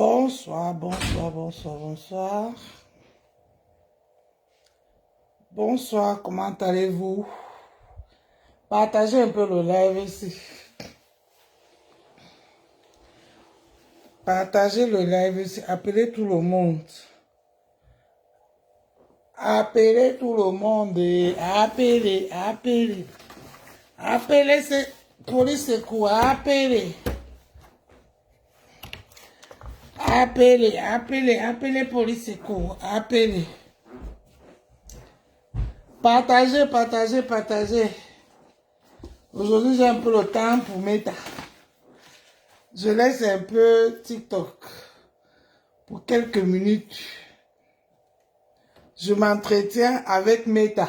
Bonsoir, bonsoir, bonsoir, bonsoir. Bonsoir, comment allez-vous? Partagez un peu le live ici. Partagez le live ici. Appelez tout le monde. Appelez tout le monde. Appelez, appelez. Appelez ces police secours. Appelez. Appelez, appelez, appelez police secours. Appelez. Partagez, partagez, partagez. Aujourd'hui, j'ai un peu le temps pour Meta. Je laisse un peu TikTok pour quelques minutes. Je m'entretiens avec Meta.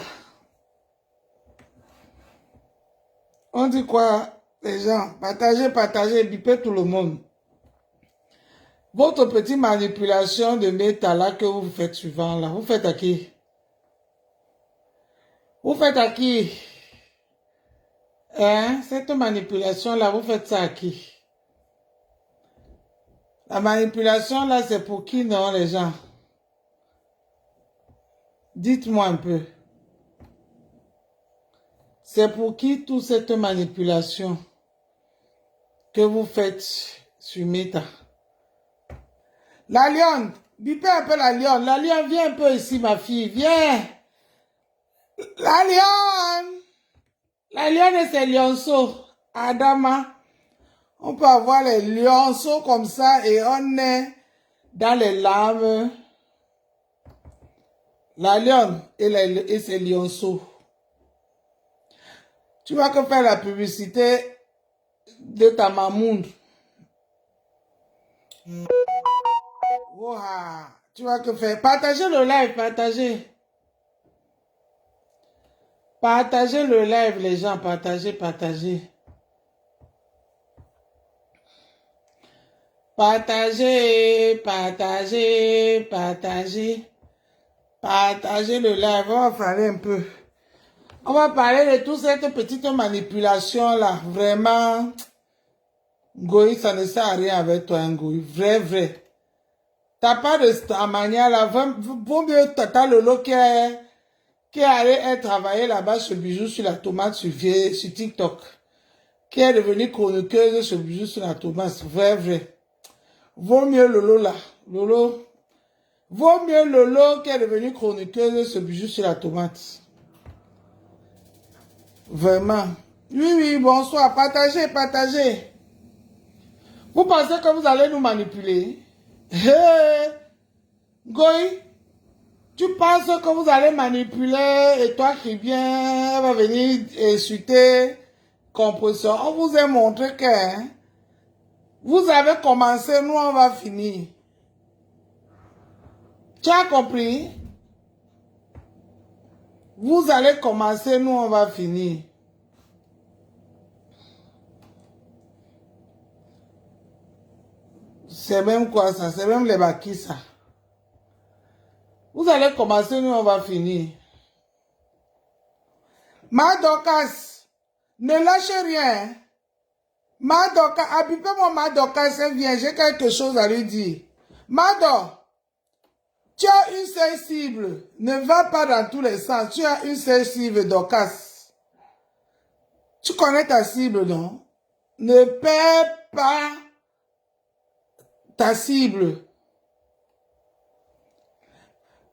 On dit quoi, les gens? Partagez, partagez, bipez tout le monde. Votre petite manipulation de Meta là que vous faites souvent là, vous faites à qui? Vous faites à qui? Hein? Cette manipulation là, vous faites ça à qui? La manipulation là, c'est pour qui non les gens? Dites-moi un peu. C'est pour qui toute cette manipulation que vous faites sur Meta? La lionne, bipez un peu la lionne. La lionne, viens un peu ici ma fille, viens. La lionne. La lionne et ses lionceaux. Adama. On peut avoir les lionceaux comme ça et on est dans les larmes. La lionne et ses lionceaux. Tu vas que faire la publicité de ta mamoun. Wow. Tu vas que faire. Partagez le live, partagez. Partagez le live, les gens. Partagez, partagez. Partagez, partagez, partagez. Partagez le live. On va parler un peu. On va parler de toute cette petite manipulation là. Vraiment. Goï, ça ne sert à rien avec toi, hein, Goï. Vrai, vrai. T'as pas de Starmania là. Vaut mieux Tata Lolo qui est allé travailler là-bas sur Bijou sur la tomate sur TikTok. Qui est devenue chroniqueuse sur Bijou sur la tomate. Vrai, vrai. Vaut mieux Lolo là. Lolo. Vaut mieux Lolo qui est devenue chroniqueuse sur Bijou sur la tomate. Vraiment. Oui, oui, bonsoir. Partagez, partagez. Vous pensez que vous allez nous manipuler? Hey, Goï, tu penses que vous allez manipuler et toi qui viens, elle va venir insulter, compression. On vous a montré que hein, vous avez commencé, nous on va finir. Tu as compris? Vous allez commencer, nous on va finir. C'est même quoi ça? C'est même les bakis ça. Vous allez commencer, nous on va finir. Madokas, ne lâchez rien. Madokas, habitez-moi Madokas, elle vient, j'ai quelque chose à lui dire. Mado, tu as une seule cible. Ne va pas dans tous les sens. Tu as une seule cible, Dokas. Tu connais ta cible, non? Ne perds pas ta cible.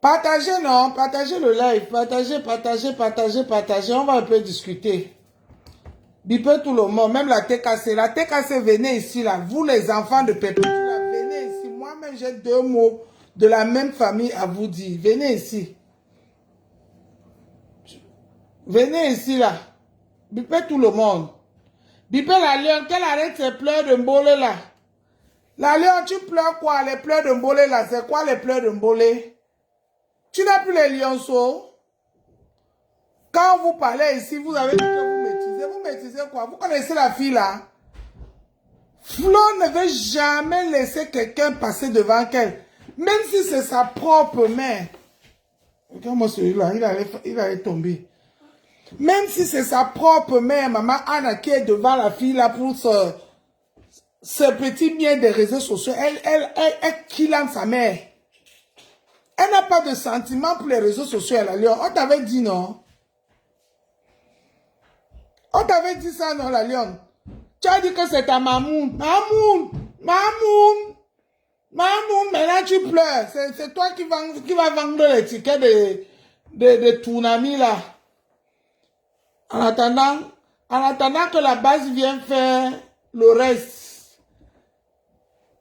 Partagez, non? Partagez le live. Partagez, partagez, partagez, partagez. On va un peu discuter. Bipez tout le monde, même la TKC. La TKC, venez ici, là. Vous, les enfants de Perpétue, venez ici. Moi-même, j'ai deux mots de la même famille à vous dire. Venez ici. Venez ici, là. Bipez tout le monde. Bipez la lionne, qu'elle arrête ses pleurs de mbolé, là. La lionne, tu pleures quoi? Les pleurs de mbolé, là, c'est quoi les pleurs de mbolé? Tu n'as plus les lionceaux. Quand vous parlez ici, vous avez dit que vous maîtrisez. Vous maîtrisez quoi? Vous connaissez la fille, là? Flo ne veut jamais laisser quelqu'un passer devant elle. Même si c'est sa propre mère. Regarde-moi celui-là, il allait tomber. Même si c'est sa propre mère, maman Anna, qui est devant la fille là pour ce petit bien des réseaux sociaux, elle killane sa mère. Elle n'a pas de sentiment pour les réseaux sociaux, la Lyon. On t'avait dit non. On t'avait dit ça, non, la Lyon. Tu as dit que c'est ta mamoun. Mamoun, mamoun, mamoun, maintenant tu pleures. C'est toi qui va vendre les tickets de Toonami, là. En attendant que la base vienne faire le reste.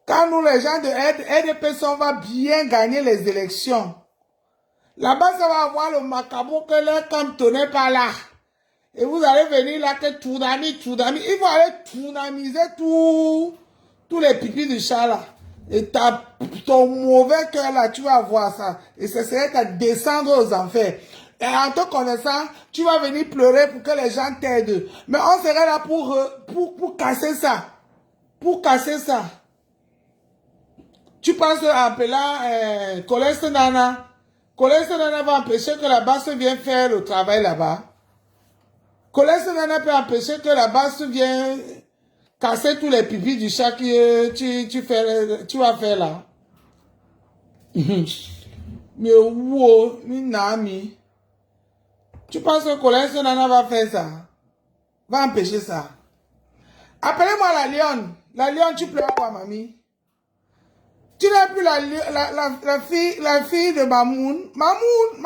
Quand nous, les gens de RDPC, on va bien gagner les élections. Là-bas, ça va avoir le macabre que leur camp tenait pas là. Et vous allez venir là que Toonami. Il faut aller Toonamiser tous les pipis du chat là. Et ton mauvais cœur là, tu vas voir ça. Et ce serait à descendre aux enfers. Et en te connaissant, tu vas venir pleurer pour que les gens t'aident. Mais on serait là pour casser ça. Pour casser ça. Tu penses en appelant Coleste Nana. Coleste Nana va empêcher que la base vienne faire le travail là-bas. Coleste Nana peut empêcher que la base vienne casser tous les pipis du chat que tu vas faire là. Mais wow, Minami. Tu penses que Coleste Nana va faire ça? Va empêcher ça. Appelez-moi la lionne. La lionne, tu pleures quoi, mamie? Tu n'as plus la fille de Mamoun. Mamoun.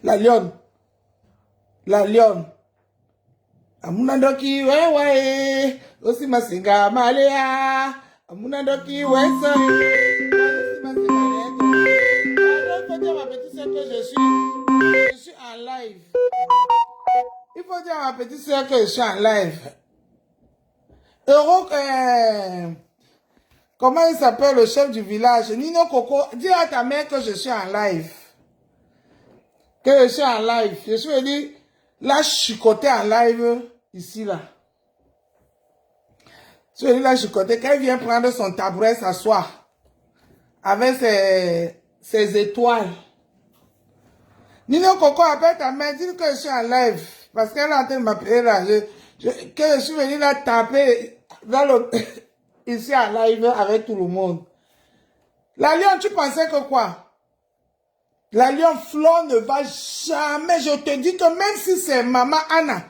La lionne. La lionne. Amunandoki ouais. Aussi masinga malea. Amunandoki ouais ça. Il faut dire à ma petite sœur que je suis en live. Il faut dire à ma petite sœur que je suis en live. Comment il s'appelle le chef du village? Nino Coco, dis à ta mère que je suis en live. Que je suis en live. Je suis venu la chicoter en live ici là. Je suis venu la chicoter. Quand elle vient prendre son tabouret, s'asseoir avec ses étoiles. Nino Coco, appelle ta mère, dis que je suis en live. Parce qu'elle est en train de m'appeler là. Que je suis venu la taper dans le... ici en live avec tout le monde. La Lyon, tu pensais que quoi? La Lyon Flo ne va jamais, je te dis que même si c'est Maman Anna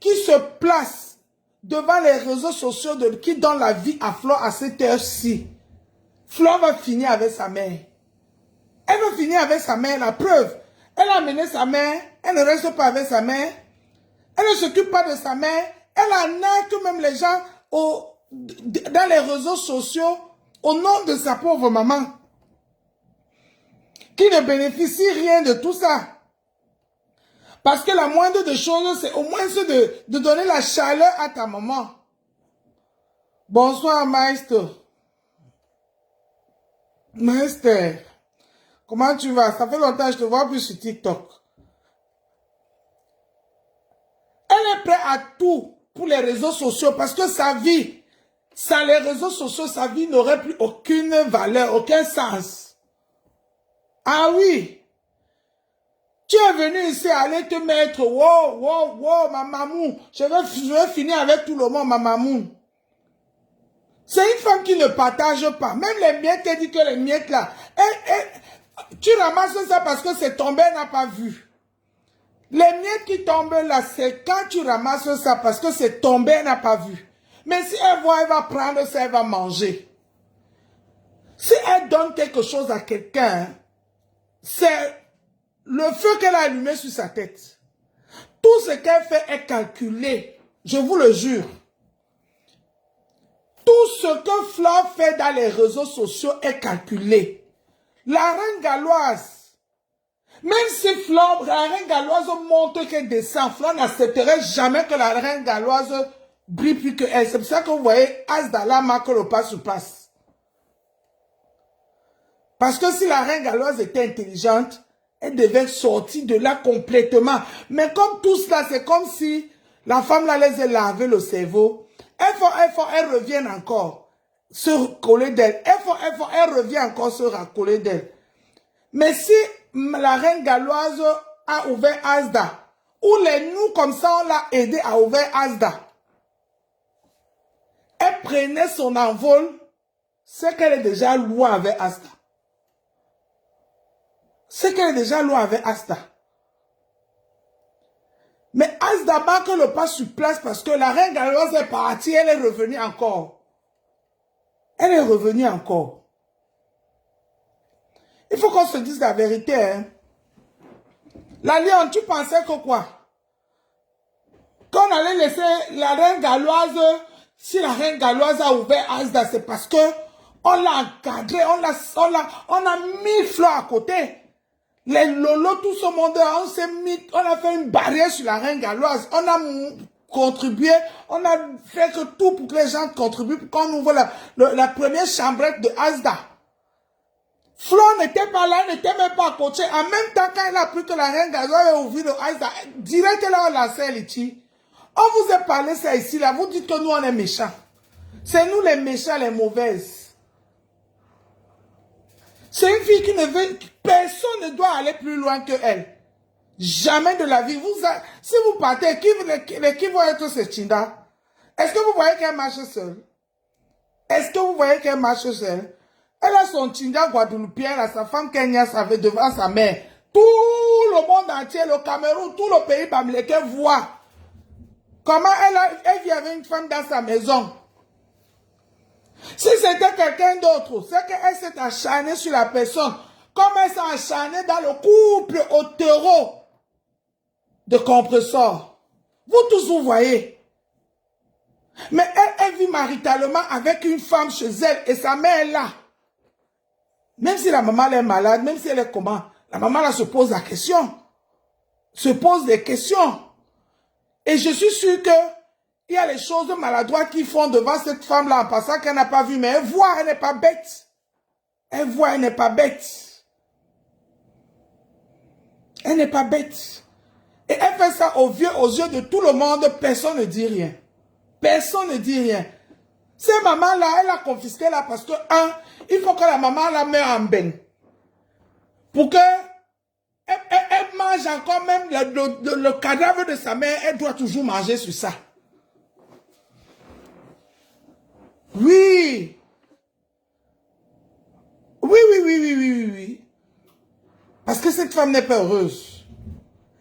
qui se place devant les réseaux sociaux qui donne la vie à Flo à cette heure-ci, Flo va finir avec sa mère. Elle va finir avec sa mère, la preuve. Elle a amené sa mère, elle ne reste pas avec sa mère, elle ne s'occupe pas de sa mère, elle arnaque même les gens dans les réseaux sociaux au nom de sa pauvre maman qui ne bénéficie rien de tout ça. Parce que la moindre des choses, c'est au moins de donner la chaleur à ta maman. Bonsoir, maestro. Maestro, comment tu vas? Ça fait longtemps que je te vois plus sur TikTok. Elle est prête à tout pour les réseaux sociaux parce que sa vie, sans les réseaux sociaux, sa vie n'aurait plus aucune valeur, aucun sens. Ah oui. Tu es venu ici aller te mettre, wow, ma mamou. Je veux finir avec tout le monde, ma mamou. C'est une femme qui ne partage pas. Même les miettes, elle dit que les miettes là, tu ramasses ça parce que c'est tombé, elle n'a pas vu. Les miettes qui tombent là, c'est quand tu ramasses ça parce que c'est tombé, elle n'a pas vu. Mais si elle voit, elle va prendre ça, elle va manger. Si elle donne quelque chose à quelqu'un, c'est le feu qu'elle a allumé sur sa tête. Tout ce qu'elle fait est calculé. Je vous le jure. Tout ce que Flo fait dans les réseaux sociaux est calculé. La reine galloise, même si la reine galloise montre qu'elle descend, Flo n'accepterait jamais que la reine galloise brille plus que elle. C'est pour ça que vous voyez Asdala marque le pas sur passe. Parce que si la reine galloise était intelligente, elle devait sortir de là complètement. Mais comme tout cela, c'est comme si la femme là les a lavé le cerveau. Elle revient encore se coller d'elle. Elle revient encore se racoller d'elle. Mais si la reine galloise a ouvert Asda, ou les nous comme ça, on l'a aidé à ouvrir Asda, prenait son envol, c'est qu'elle est déjà loin avec Asta. C'est qu'elle est déjà loin avec Asta. Mais Asta marque le pas sur place parce que la reine galloise est partie, elle est revenue encore. Elle est revenue encore. Il faut qu'on se dise la vérité. Hein. La lionne, tu pensais que quoi? Qu'on allait laisser la reine galloise, si la reine galloise a ouvert Asda, c'est parce que on l'a encadré, on a mis Flo à côté. Les lolos, tout ce monde, on a fait une barrière sur la reine galloise. On a contribué, on a fait que tout pour que les gens contribuent pour qu'on ouvre la première chambrette de Asda. Flo n'était pas là, n'était même pas coaché. En même temps, quand elle a appris que la reine galloise a ouvert le Asda, direct là, on l'a lancé ici. On vous a parlé ça ici, là, vous dites que nous, on est méchants. C'est nous les méchants, les mauvaises. C'est une fille qui ne veut... Personne ne doit aller plus loin que elle. Jamais de la vie. Si vous partez, qui vont être ces Chinda? Est-ce que vous voyez qu'elle marche seule? Est-ce que vous voyez qu'elle marche seule? Elle a son Chinda guadeloupéen, là, sa femme Kenya, savait devant sa mère. Tout le monde entier, le Cameroun, tout le pays bamileke voit comment elle vit avec une femme dans sa maison. Si c'était quelqu'un d'autre, c'est qu'elle s'est acharnée sur la personne, comme elle s'est acharnée dans le couple au terreau de compresseur. Vous tous, vous voyez. Mais elle vit maritalement avec une femme chez elle et sa mère est là. Même si la maman est malade, même si elle est comment, la maman là se pose la question. Se pose des questions. Et je suis sûr que il y a les choses maladroites qui font devant cette femme-là en passant qu'elle n'a pas vu, mais elle voit, elle n'est pas bête. Elle voit, elle n'est pas bête. Elle n'est pas bête. Et elle fait ça aux yeux de tout le monde, personne ne dit rien. Personne ne dit rien. Cette maman-là, elle a confisqué là parce que, il faut que la maman la meure en bain. Pour que elle mange encore même le cadavre de sa mère, elle doit toujours manger sur ça. Oui. Oui. Parce que cette femme n'est pas heureuse.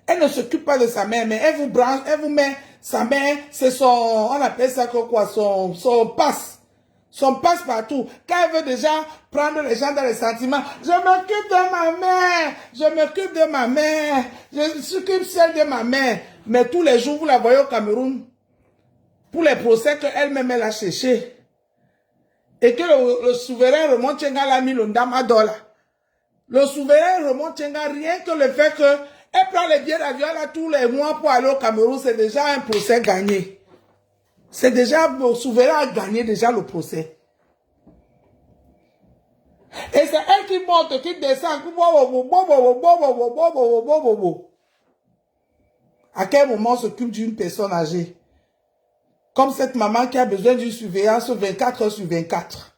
Elle ne s'occupe pas de sa mère, mais elle vous branche, elle vous met sa mère, c'est son, on appelle ça quoi, son passe. Son passe-partout. Quand elle veut déjà prendre les gens dans les sentiments, je m'occupe de ma mère, je m'occupe de ma mère, je m'occupe celle de ma mère. Mais tous les jours, vous la voyez au Cameroun, pour les procès qu'elle-même elle a cherché. Et que le souverain remonte Tchenga l'a mis le ndama dollar. Le souverain remonte Tchenga, rien que le fait qu'elle prend les billets d'avion là tous les mois pour aller au Cameroun, c'est déjà un procès gagné. C'est déjà, le souverain a gagné déjà le procès. Et c'est elle qui monte, qui descend. À quel moment on s'occupe d'une personne âgée? Comme cette maman qui a besoin d'une surveillance 24 heures sur 24.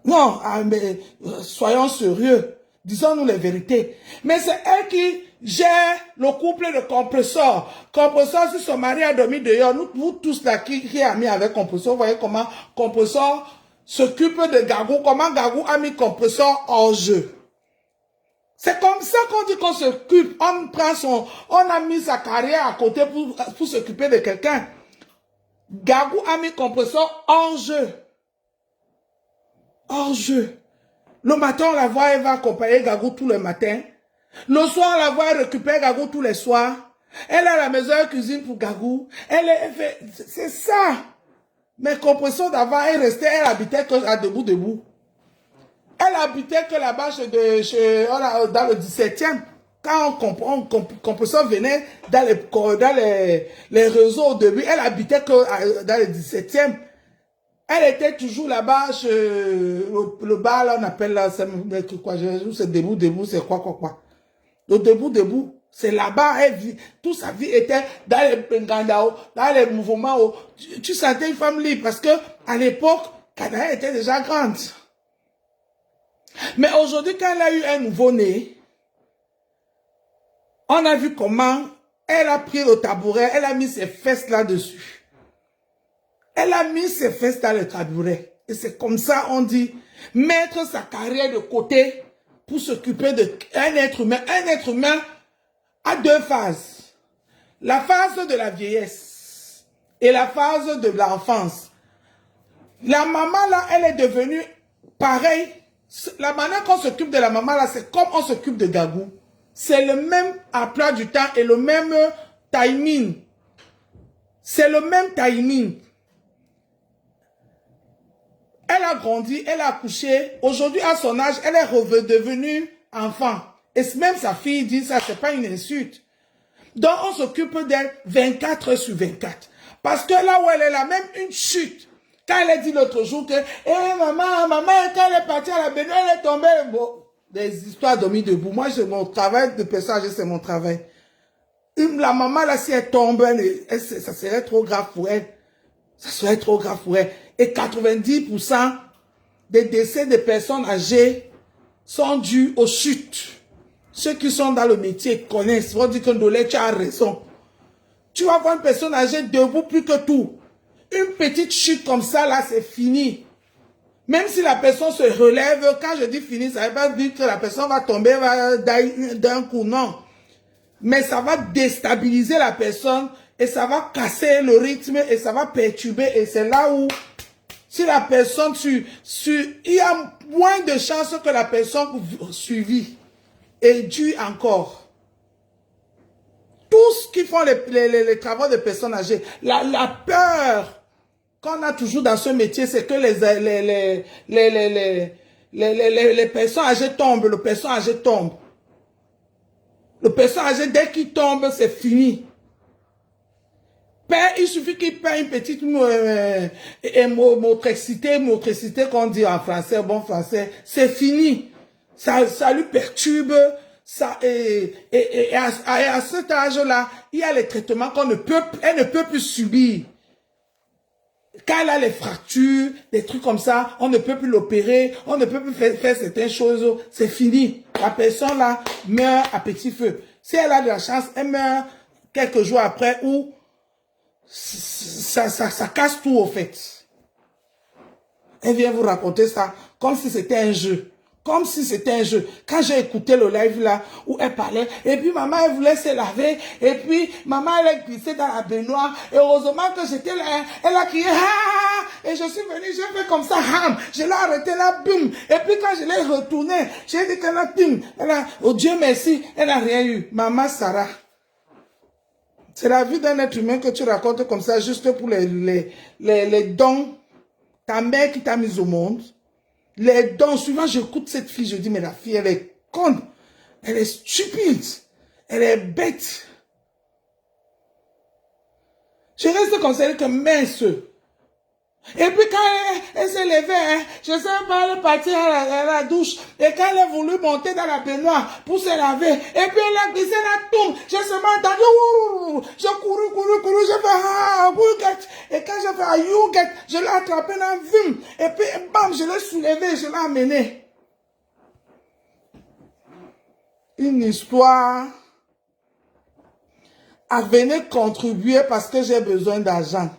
Non, mais soyons sérieux. Disons-nous les vérités. Mais c'est elle qui gère le couple de compresseurs. Compresseur, si son mari a dormi dehors, vous tous là qui est ami avec compresseur, vous voyez comment compresseur s'occupe de Gagou, comment Gagou a mis compresseur en jeu. C'est comme ça qu'on dit qu'on s'occupe. On a mis sa carrière à côté pour s'occuper de quelqu'un. Gagou a mis compresseur en jeu. En jeu. Le matin, on la voit, elle va accompagner Gagou tous les matins. Le soir, on la voit, elle récupère Gagou tous les soirs. Elle a la maison, elle cuisine pour Gagou. C'est ça. Mais compresseur d'avant, elle habitait que à debout. Elle habitait que là-bas dans le 17e. Quand compresseur venait dans les réseaux au début, elle habitait que dans le 17e. Elle était toujours là-bas, le bar, là, on appelle là, c'est debout, c'est quoi. Le debout, c'est là-bas, toute sa vie était dans les Pengandao, dans les mouvements. Tu sentais une femme libre, parce que à l'époque, Canada était déjà grande. Mais aujourd'hui, quand elle a eu un nouveau-né, on a vu comment elle a pris le tabouret, elle a mis ses fesses là-dessus. Elle a mis ses fesses dans le tabouret. Et c'est comme ça, on dit, mettre sa carrière de côté pour s'occuper d'un être humain. Un être humain a deux phases. La phase de la vieillesse et la phase de l'enfance. La maman, là, elle est devenue pareille. La manière qu'on s'occupe de la maman, là, c'est comme on s'occupe de Gagou. C'est le même emploi du temps et le même timing. C'est le même timing. Elle a grandi, elle a accouché. Aujourd'hui, à son âge, elle est redevenue enfant. Et même sa fille dit ça, c'est pas une insulte. Donc, on s'occupe d'elle 24 heures sur 24. Parce que là où elle est là, même une chute. Quand elle a dit l'autre jour que, maman, quand elle est partie à la baignoire, elle est tombée. Bon, des histoires dormies debout. Moi, c'est mon travail de personnage, c'est mon travail. La maman, là, si elle tombe, ça serait trop grave pour elle. Ça serait trop grave pour elle. Et 90% des décès des personnes âgées sont dus aux chutes. Ceux qui sont dans le métier connaissent. Ils vont dire que Ndolé, tu as raison. Tu vas voir une personne âgée debout plus que tout. Une petite chute comme ça, là, c'est fini. Même si la personne se relève, quand je dis fini, ça ne veut pas dire que la personne va tomber d'un coup, non. Mais ça va déstabiliser la personne et ça va casser le rythme et ça va perturber. Et c'est là où, si la personne, il y a moins de chances que la personne suivie et due encore. Tout ce qui font les travaux des personnes âgées, la peur qu'on a toujours dans ce métier, c'est que les personnes âgées tombent, le personne âgé tombe. Le personne âgé, dès qu'il tombe, c'est fini. Il suffit qu'il paye une petite motricité qu'on dit en français, bon français, c'est fini. Ça lui perturbe. Et à cet âge-là, il y a les traitements elle ne peut plus subir. Quand elle a les fractures, des trucs comme ça, on ne peut plus l'opérer, on ne peut plus faire certaines choses, c'est fini. La personne là meurt à petit feu. Si elle a de la chance, elle meurt quelques jours après ou ça casse tout au fait. Elle vient vous raconter ça comme si c'était un jeu. Comme si c'était un jeu. Quand j'ai écouté le live là, où elle parlait, et puis maman, elle voulait se laver, et puis maman, elle est glissée dans la baignoire, et heureusement que j'étais là, elle a crié, ah, et je suis venue, j'ai fait comme ça, ham, je l'ai arrêté là, boum, et puis quand je l'ai retourné, j'ai dit qu'elle a, boum, oh Dieu merci, elle n'a rien eu. Maman Sarah. C'est la vie d'un être humain que tu racontes comme ça, juste pour les dons, ta mère qui t'a mis au monde. Les dons, souvent j'écoute cette fille, je dis, mais la fille, elle est conne, elle est stupide, elle est bête. Je reste conseillé que mince. Et puis quand elle s'est levée, hein, je sais pas, elle est partie à la douche. Et quand elle est voulu monter dans la baignoire pour se laver, et puis elle a glissé la tombe. J'ai seulement entendu, j'ai couru, j'ai fait, ah, you get. Et quand j'ai fait, ah, you get, je l'ai attrapé dans le vim. Et puis, bam, je l'ai soulevé, je l'ai amené. Une histoire à venir contribuer parce que j'ai besoin d'argent.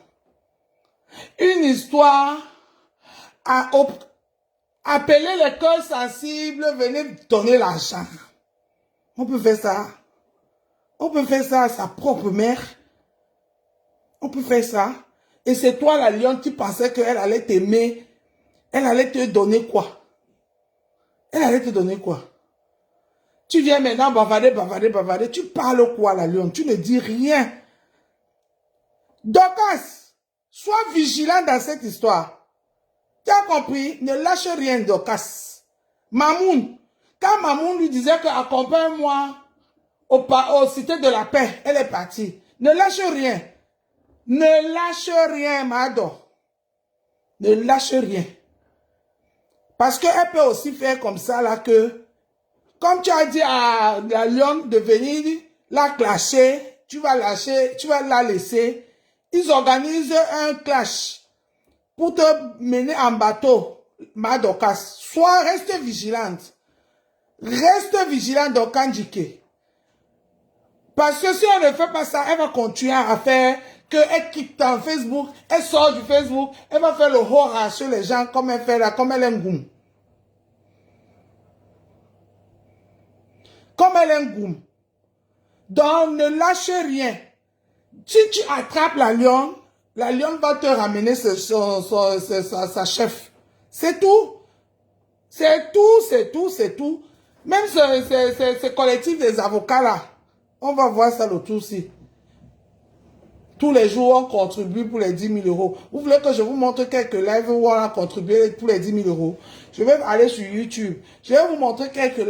Une histoire à appeler les cœurs sensibles, venir donner l'argent. On peut faire ça. On peut faire ça à sa propre mère. On peut faire ça. Et c'est toi, la lionne, qui pensais qu'elle allait t'aimer. Elle allait te donner quoi? Elle allait te donner quoi? Tu viens maintenant bavarder. Tu parles quoi, la lionne? Tu ne dis rien. Dorcas, sois vigilant dans cette histoire. Tu as compris? Ne lâche rien, Dorcas. Mamoun, quand Mamoun lui disait que accompagne-moi au Cité de la Paix, elle est partie. Ne lâche rien. Ne lâche rien, Mado. Ne lâche rien. Parce qu'elle peut aussi faire comme ça, là, que, comme tu as dit à la lionne de venir la clasher, tu vas la laisser. Ils organisent un clash pour te mener en bateau, Madokas. Reste vigilante. Reste vigilante dans Djike. Parce que si on ne fait pas ça, elle va continuer à faire qu'elle quitte dans Facebook, elle sort du Facebook, elle va faire le horreur sur les gens comme elle fait là, comme elle est un goum. Comme elle est un goum. Donc, ne lâche rien. Si tu attrapes la lionne va te ramener sa chef. C'est tout. C'est tout, c'est tout, c'est tout. Même ce collectif des avocats là, on va voir ça l'autre aussi. Tous les jours, on contribue pour les 10 000 euros. Vous voulez que je vous montre quelques lives où on a contribué pour les 10 000 euros? Je vais aller sur YouTube. Je vais vous montrer quelques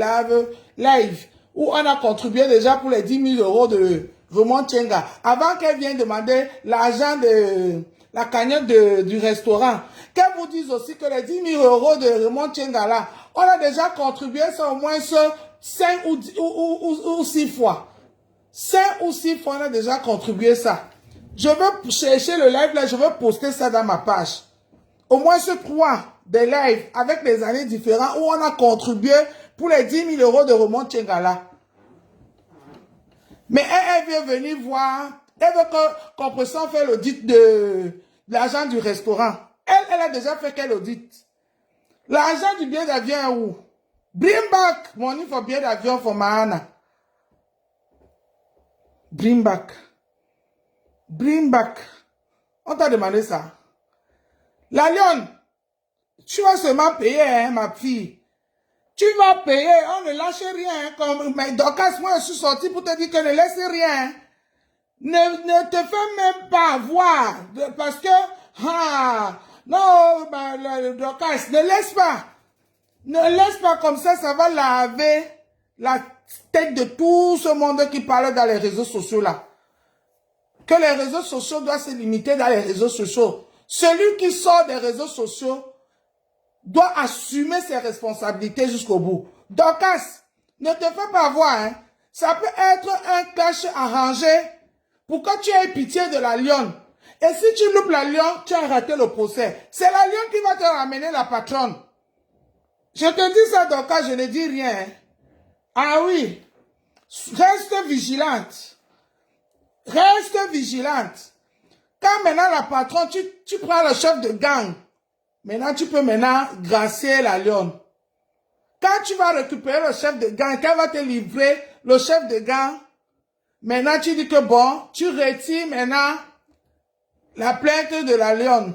lives où on a contribué déjà pour les 10 000 euros de Raymond Tchenga. Avant qu'elle vienne demander l'argent de la cagnotte du restaurant. Qu'elle vous dise aussi que les 10 000 euros de Raymond Tchenga là, on a déjà contribué ça au moins 5 ou 6 fois. 5 ou 6 fois, on a déjà contribué ça. Je veux chercher le live là, je veux poster ça dans ma page. Au moins 3 des lives avec des années différentes où on a contribué pour les 10 000 euros de Raymond Tchenga là. Mais elle veut venir voir, elle veut qu'on puisse faire l'audit de l'argent du restaurant. Elle a déjà fait quel audit? L'argent du billet d'avion est où? Bring back money for billet d'avion for Mahana. Bring back. Bring back. On t'a demandé ça. La lionne, tu vas seulement payer, hein, ma fille. Tu vas payer, on ne lâche rien. Comme Dorcas, moi, je suis sorti pour te dire que ne laisse rien. Ne te fais même pas avoir. Parce que, non, Dorcas, ne laisse pas. Ne laisse pas comme ça va laver la tête de tout ce monde qui parle dans les réseaux sociaux là. Que les réseaux sociaux doivent se limiter dans les réseaux sociaux. Celui qui sort des réseaux sociaux doit assumer ses responsabilités jusqu'au bout. Dorcas, ne te fais pas avoir. Hein. Ça peut être un clash arrangé pour que tu aies pitié de la lionne. Et si tu loupes la lionne, tu as raté le procès. C'est la lionne qui va te ramener la patronne. Je te dis ça, Dorcas, je ne dis rien. Hein. Ah oui, reste vigilante. Reste vigilante. Quand maintenant la patronne, tu prends le chef de gang. Maintenant, tu peux gracier la lionne. Quand tu vas récupérer le chef de gang, quand va te livrer le chef de gang, maintenant tu dis que bon, tu retires maintenant la plainte de la lionne.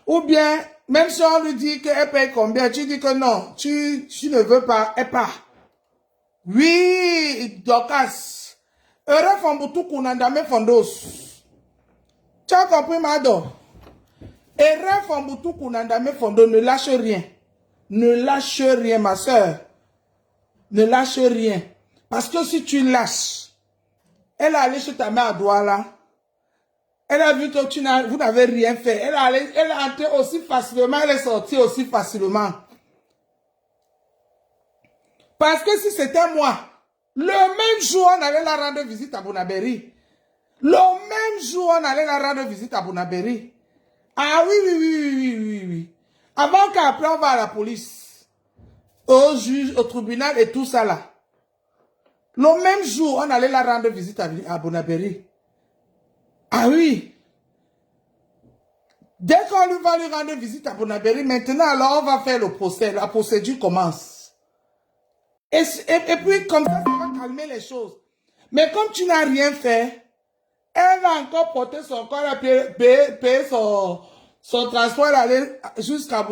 Ou bien, même si on lui dit qu'elle paye combien, tu dis que non, tu ne veux pas, elle part. Oui, Dorcas. Heureux Fambutu Kunandame Fondos. Tu as compris, Mado? Heureux Fambutu Kunandame Fondos, ne lâche rien. Ne lâche rien, ma soeur. Ne lâche rien. Parce que si tu lâches, elle est allée chez ta mère à Douala. Elle a vu que vous n'avez rien fait. Elle est entrée aussi facilement, elle est sortie aussi facilement. Parce que si c'était moi, le même jour, on allait la rendre visite à Bonaberi. Le même jour, on allait la rendre visite à Bonaberi. Ah oui. Avant qu'après, on va à la police, au juge, au tribunal et tout ça là. Le même jour, on allait la rendre visite à Bonaberi. Ah oui. Dès qu'on va lui rendre visite à Bonaberi, maintenant, alors on va faire le procès. La procédure commence. Et puis, comme ça va calmer les choses. Mais comme tu n'as rien fait, elle va encore porter son corps à payer son transport et aller jusqu'à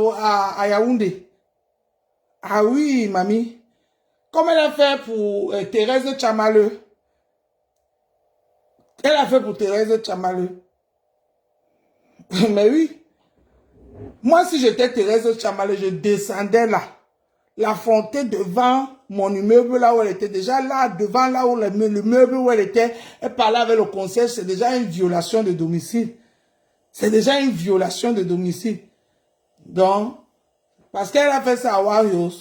Yaoundé. Ah oui, mamie. Comme elle a fait pour Thérèse Tchamaleu. Elle a fait pour Thérèse Tchamaleu. Mais oui. Moi, si j'étais Thérèse Tchamaleu, je descendais là. La fontaine devant mon immeuble, là où elle était, déjà là, devant là où le meuble où elle était, elle parlait avec le concierge, c'est déjà une violation de domicile. C'est déjà une violation de domicile. Donc, parce qu'elle a fait ça à Warriors,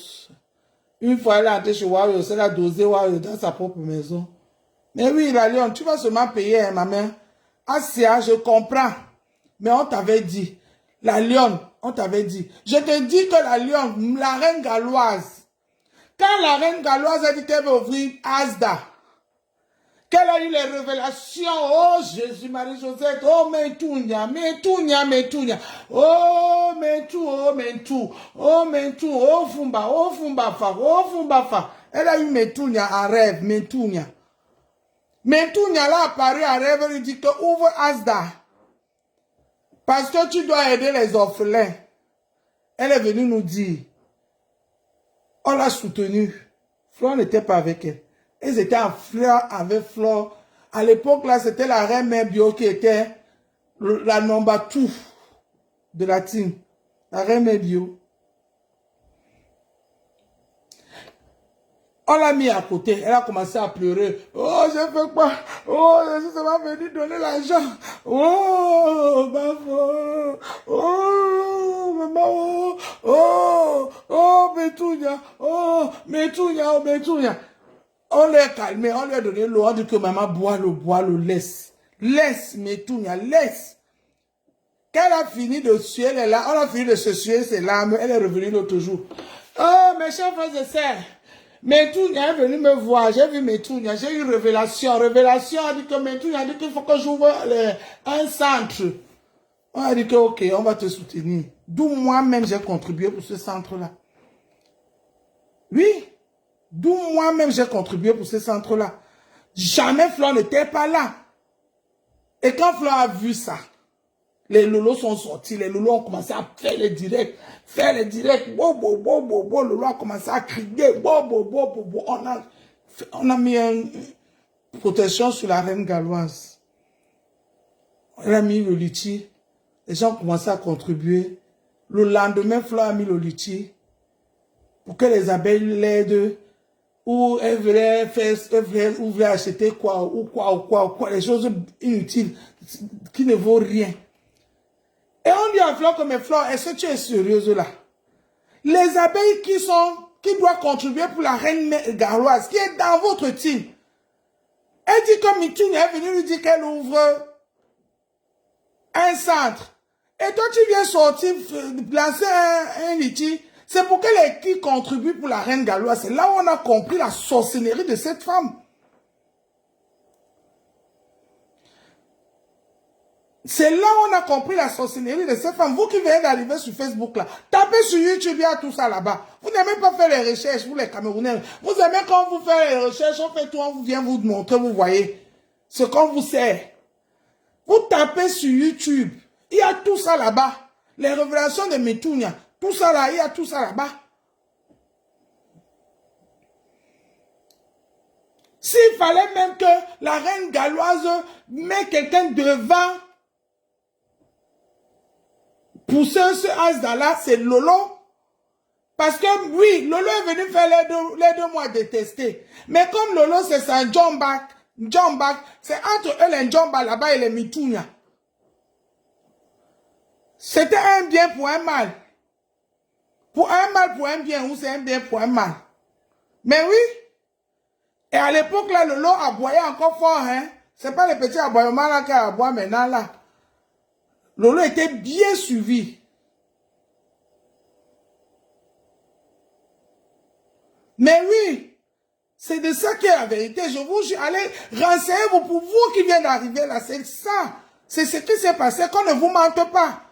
une fois elle est entrée chez Warriors, elle a dosé Warriors dans sa propre maison. Mais oui, la lionne, tu vas seulement payer, hein, ma mère. Asia, je comprends. Mais on t'avait dit. La lionne, on t'avait dit. Je te dis que la lionne, la reine galloise, quand la reine galloise a dit qu'elle veut ouvrir Asda, Qu'elle a eu les révélations. Oh, Jésus, Marie-Josette. Oh, Metounia, Metounia, Metounia. Oh, Metou, oh, Metou. Oh, Metou, oh, Fumba, oh, Fumbafa, oh, Fumbafa. Elle a eu Metounia en rêve, Metounia. Metounia là apparu en rêve, elle lui dit que ouvre Asda. Parce que tu dois aider les orphelins. Elle est venue nous dire. On l'a soutenue. Flore n'était pas avec elle. Ils étaient en fleur avec Flore. À l'époque, là, c'était la reine mère bio qui était la number 2 de la team. La reine mère bio. On l'a mis à côté. Elle a commencé à pleurer. Oh, je fais quoi? Oh, Jésus m'a venu donner l'argent. Oh, maman. Oh, maman. Oh, oh, Metounia. Oh, Metounia, oh, Metounia. On l'a calmé, on lui a donné l'eau. On dit que maman bois l'eau, laisse. Laisse, Metounia, laisse. Quand elle a fini de suer les larmes, on a fini de se suer ses larmes, elle est revenue l'autre jour. Oh, mes chers frères et sœurs. Metounia est venu me voir, j'ai vu Metounia, j'ai eu révélation. Révélation a dit que Metounia a dit qu'il faut que j'ouvre un centre. On a dit que ok, on va te soutenir. D'où moi-même j'ai contribué pour ce centre-là. Oui, d'où moi-même j'ai contribué pour ce centre-là. Jamais Flore n'était pas là. Et quand Flore a vu ça, les lolos sont sortis, les lolos ont commencé à faire les directs. Bo, bo, bo, bo, bo. Lolo a commencé à crier. Bo, bo, bo, bo, bo. On a mis une protection sur la reine galloise. On a mis le litchi. Les gens ont commencé à contribuer. Le lendemain, Flore a mis le litchi pour que les abeilles l'aident. Ou elle voulait acheter quoi, les choses inutiles qui ne vaut rien. Et on dit à Flore que mais Flore, est-ce que tu es sérieuse là? Les abeilles qui doivent contribuer pour la reine galloise, qui est dans votre team. Elle dit que Metounia est venue lui dire qu'elle ouvre un centre. Et toi tu viens sortir, lancer un litchi. C'est pour qu'elle qui contribue pour la reine galloise. C'est là où on a compris la sorcellerie de cette femme. C'est là où on a compris la sorcellerie de cette femme. Vous qui venez d'arriver sur Facebook là, tapez sur YouTube, il y a tout ça là-bas. Vous n'aimez pas faire les recherches, vous les Camerounais. Vous aimez quand vous faites les recherches, on fait tout, on vient vous montrer, vous voyez ce qu'on vous sert. Vous tapez sur YouTube, il y a tout ça là-bas. Les révélations de Metounia, tout ça là, il y a tout ça là-bas. S'il fallait même que la reine galloise mette quelqu'un devant pour ce Asda-là, c'est Lolo. Parce que oui, Lolo est venu faire les deux mois de tester. Mais comme Lolo, c'est un John Back, c'est entre eux les John Back là-bas et les Metounia. C'était un bien pour un mal. Pour un mal, pour un bien, ou c'est un bien pour un mal. Mais oui. Et à l'époque, là, Lolo aboyait encore fort, hein. C'est pas les petits aboiements là qu'il aboie maintenant, là. Lolo était bien suivi. Mais oui, c'est de ça qui est la vérité. Je vous dis, allez, renseignez-vous pour vous qui venez d'arriver là. C'est ça. C'est ce qui s'est passé, qu'on ne vous mente pas.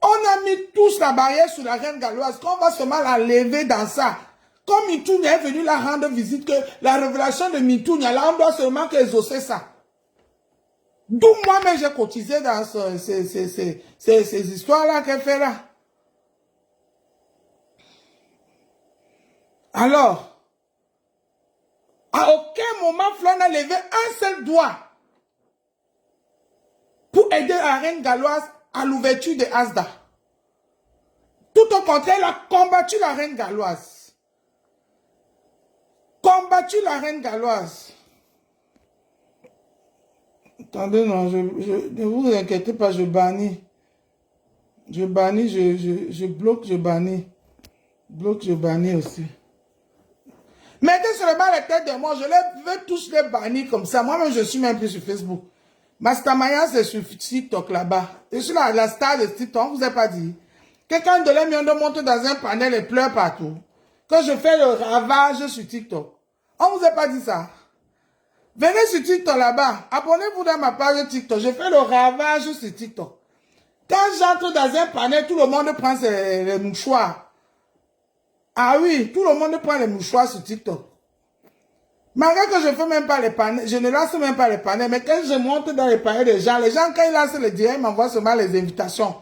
On a mis tous la barrière sur la reine galloise, qu'on va seulement la lever dans ça. Comme Metounia est venu la rendre visite, que la révélation de Metounia, là, on doit seulement qu'exaucer ça. D'où moi-même j'ai cotisé dans ces histoires-là qu'elle fait là. Alors, à aucun moment Flore n'a levé un seul doigt pour aider la reine galloise à l'ouverture de Asda. Tout au contraire, elle a combattu la reine galloise. Combattu la reine galloise. Attendez, non, ne vous inquiétez pas, je bannis. Je bannis, je bloque, je bannis. Bloque, je bannis aussi. Mettez seulement les têtes de moi, je les veux tous les bannir comme ça. Moi-même, je suis même plus sur Facebook. Mastamaya, c'est sur TikTok là-bas. Je suis la star de TikTok, on vous a pas dit. Quelqu'un de l'Emiondo monte dans un panel et pleure partout. Quand je fais le ravage sur TikTok. On vous a pas dit ça. Venez sur TikTok là-bas. Abonnez-vous dans ma page TikTok. Je fais le ravage sur TikTok. Quand j'entre dans un panel, tout le monde prend les mouchoirs. Ah oui, tout le monde prend les mouchoirs sur TikTok. Malgré que je ne fais même pas les panels, je ne lance même pas les panels, mais quand je monte dans les panels des gens, les gens, quand ils lancent les directs, ils m'envoient seulement les invitations.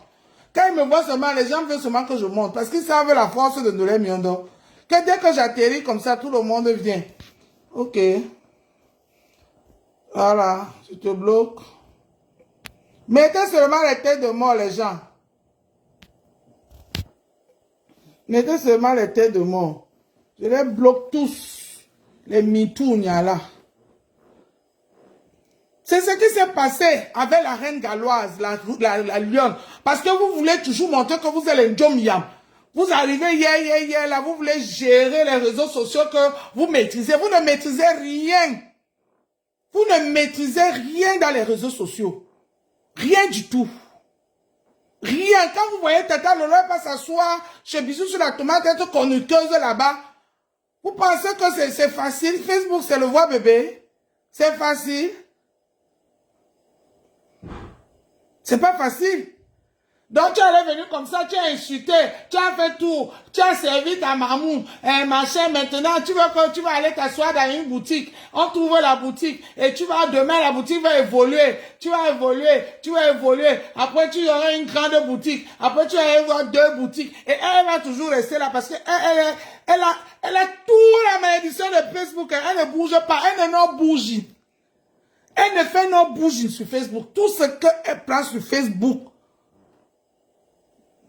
Quand ils me voient seulement, les gens veulent seulement que je monte, parce qu'ils savent la force de Ndolé Miondo. Que dès que j'atterris comme ça, tout le monde vient. Ok. Voilà, je te bloque. Mettez seulement les têtes de mort, les gens. Mettez seulement les têtes de mort. Je les bloque tous. Les MeToo, là. C'est ce qui s'est passé avec la reine galloise, la lionne. Parce que vous voulez toujours montrer que vous êtes les Djom-Yam. Vous arrivez hier, là, vous voulez gérer les réseaux sociaux que vous maîtrisez. Vous ne maîtrisez rien. Vous ne maîtrisez rien dans les réseaux sociaux. Rien du tout. Rien. Quand vous voyez Tata Lolo pas s'asseoir chez Bisou sur la tomate, être conducteuse là-bas, vous pensez que c'est facile. Facebook, c'est le voix bébé. C'est facile. C'est pas facile. Donc tu es venu comme ça, tu as insulté, tu as fait tout, tu as servi ta mamou, machin, maintenant tu vas aller t'asseoir dans une boutique, on trouve la boutique, et demain la boutique va évoluer, tu vas évoluer, après tu auras une grande boutique, après tu vas avoir 2 boutiques, et elle va toujours rester là parce que elle a toute la malédiction de Facebook, elle ne bouge pas, elle ne bouge. Elle ne fait non bouge sur Facebook. Tout ce qu'elle prend sur Facebook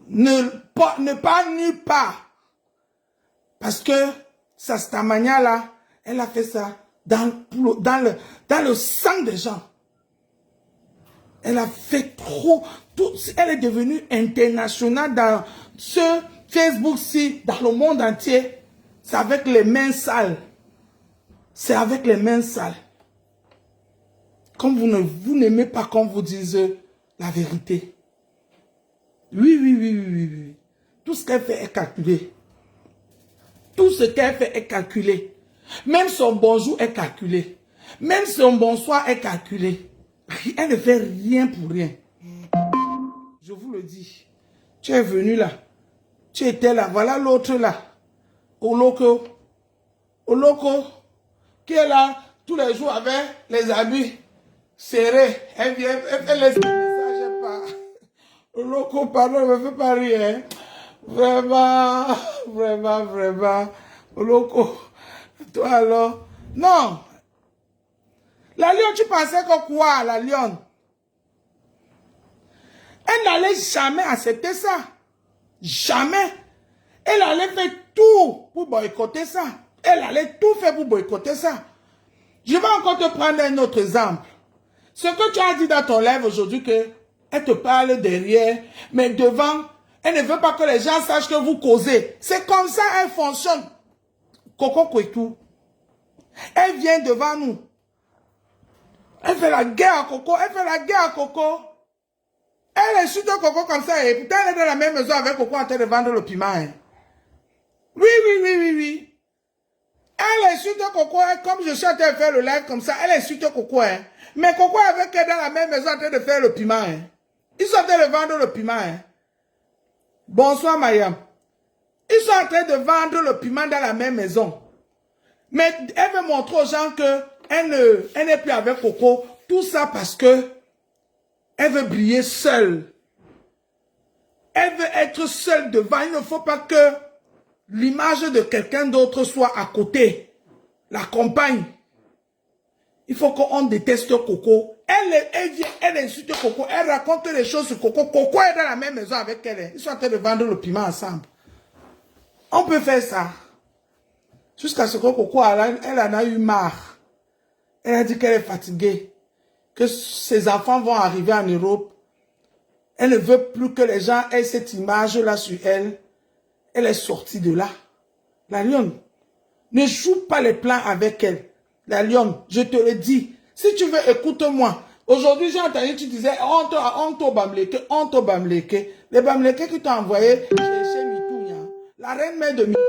ne part nulle part. Parce que sa manière là, elle a fait ça dans le sang des gens. Elle a fait trop. Elle est devenue internationale dans ce Facebook-ci, dans le monde entier. C'est avec les mains sales. C'est avec les mains sales. Comme vous n'aimez pas qu'on vous dise la vérité. Oui. Tout ce qu'elle fait est calculé. Tout ce qu'elle fait est calculé. Même son bonjour est calculé. Même son bonsoir est calculé. Elle ne fait rien pour rien. Je vous le dis. Tu es venu là. Tu étais là. Voilà l'autre là. Oloko. Oloko. Qui est là tous les jours avec les habits serrés. Elle vient. Elle laisse le message pas. Oloko, pardon, ne me fais pas rire. Hein. Vraiment. Oloko. Toi alors. Non. La lionne, tu pensais que quoi, la lionne? Elle n'allait jamais accepter ça. Jamais. Elle allait faire tout pour boycotter ça. Elle allait tout faire pour boycotter ça. Je vais encore te prendre un autre exemple. Ce que tu as dit dans ton live aujourd'hui, qu'elle te parle derrière, mais devant, elle ne veut pas que les gens sachent que vous causez. C'est comme ça qu'elle fonctionne. Coco Kouetou. Elle vient devant nous. Elle fait la guerre à Coco. Elle insulte Coco comme ça. Et pourtant, elle est dans la même maison avec Coco en train de vendre le piment. Hein. Oui. Elle insulte Coco. Comme je suis en train de faire le live comme ça, elle insulte Coco. Hein. Mais Coco avec elle dans la même maison en train de faire le piment. Hein. Ils sont en train de vendre le piment. Hein. Bonsoir, Mayam. Ils sont en train de vendre le piment dans la même maison. Mais elle veut montrer aux gens qu'elle n'est plus avec Coco. Tout ça parce que elle veut briller seule. Elle veut être seule devant. Il ne faut pas que l'image de quelqu'un d'autre soit à côté. La compagne. Il faut qu'on déteste Coco. Elle insulte Coco. Elle raconte les choses sur Coco. Coco est dans la même maison avec elle. Ils sont en train de vendre le piment ensemble. On peut faire ça. Jusqu'à ce que Coco, elle en a eu marre. Elle a dit qu'elle est fatiguée. Que ses enfants vont arriver en Europe. Elle ne veut plus que les gens aient cette image-là sur elle. Elle est sortie de là. La lionne, ne joue pas les plans avec elle. La lionne, je te le dis. Si tu veux, écoute-moi. Aujourd'hui, j'ai entendu, tu disais, honte bamleke. Les bamleke qui t'ont envoyé chez Mitounia. La reine mère de Mitounia.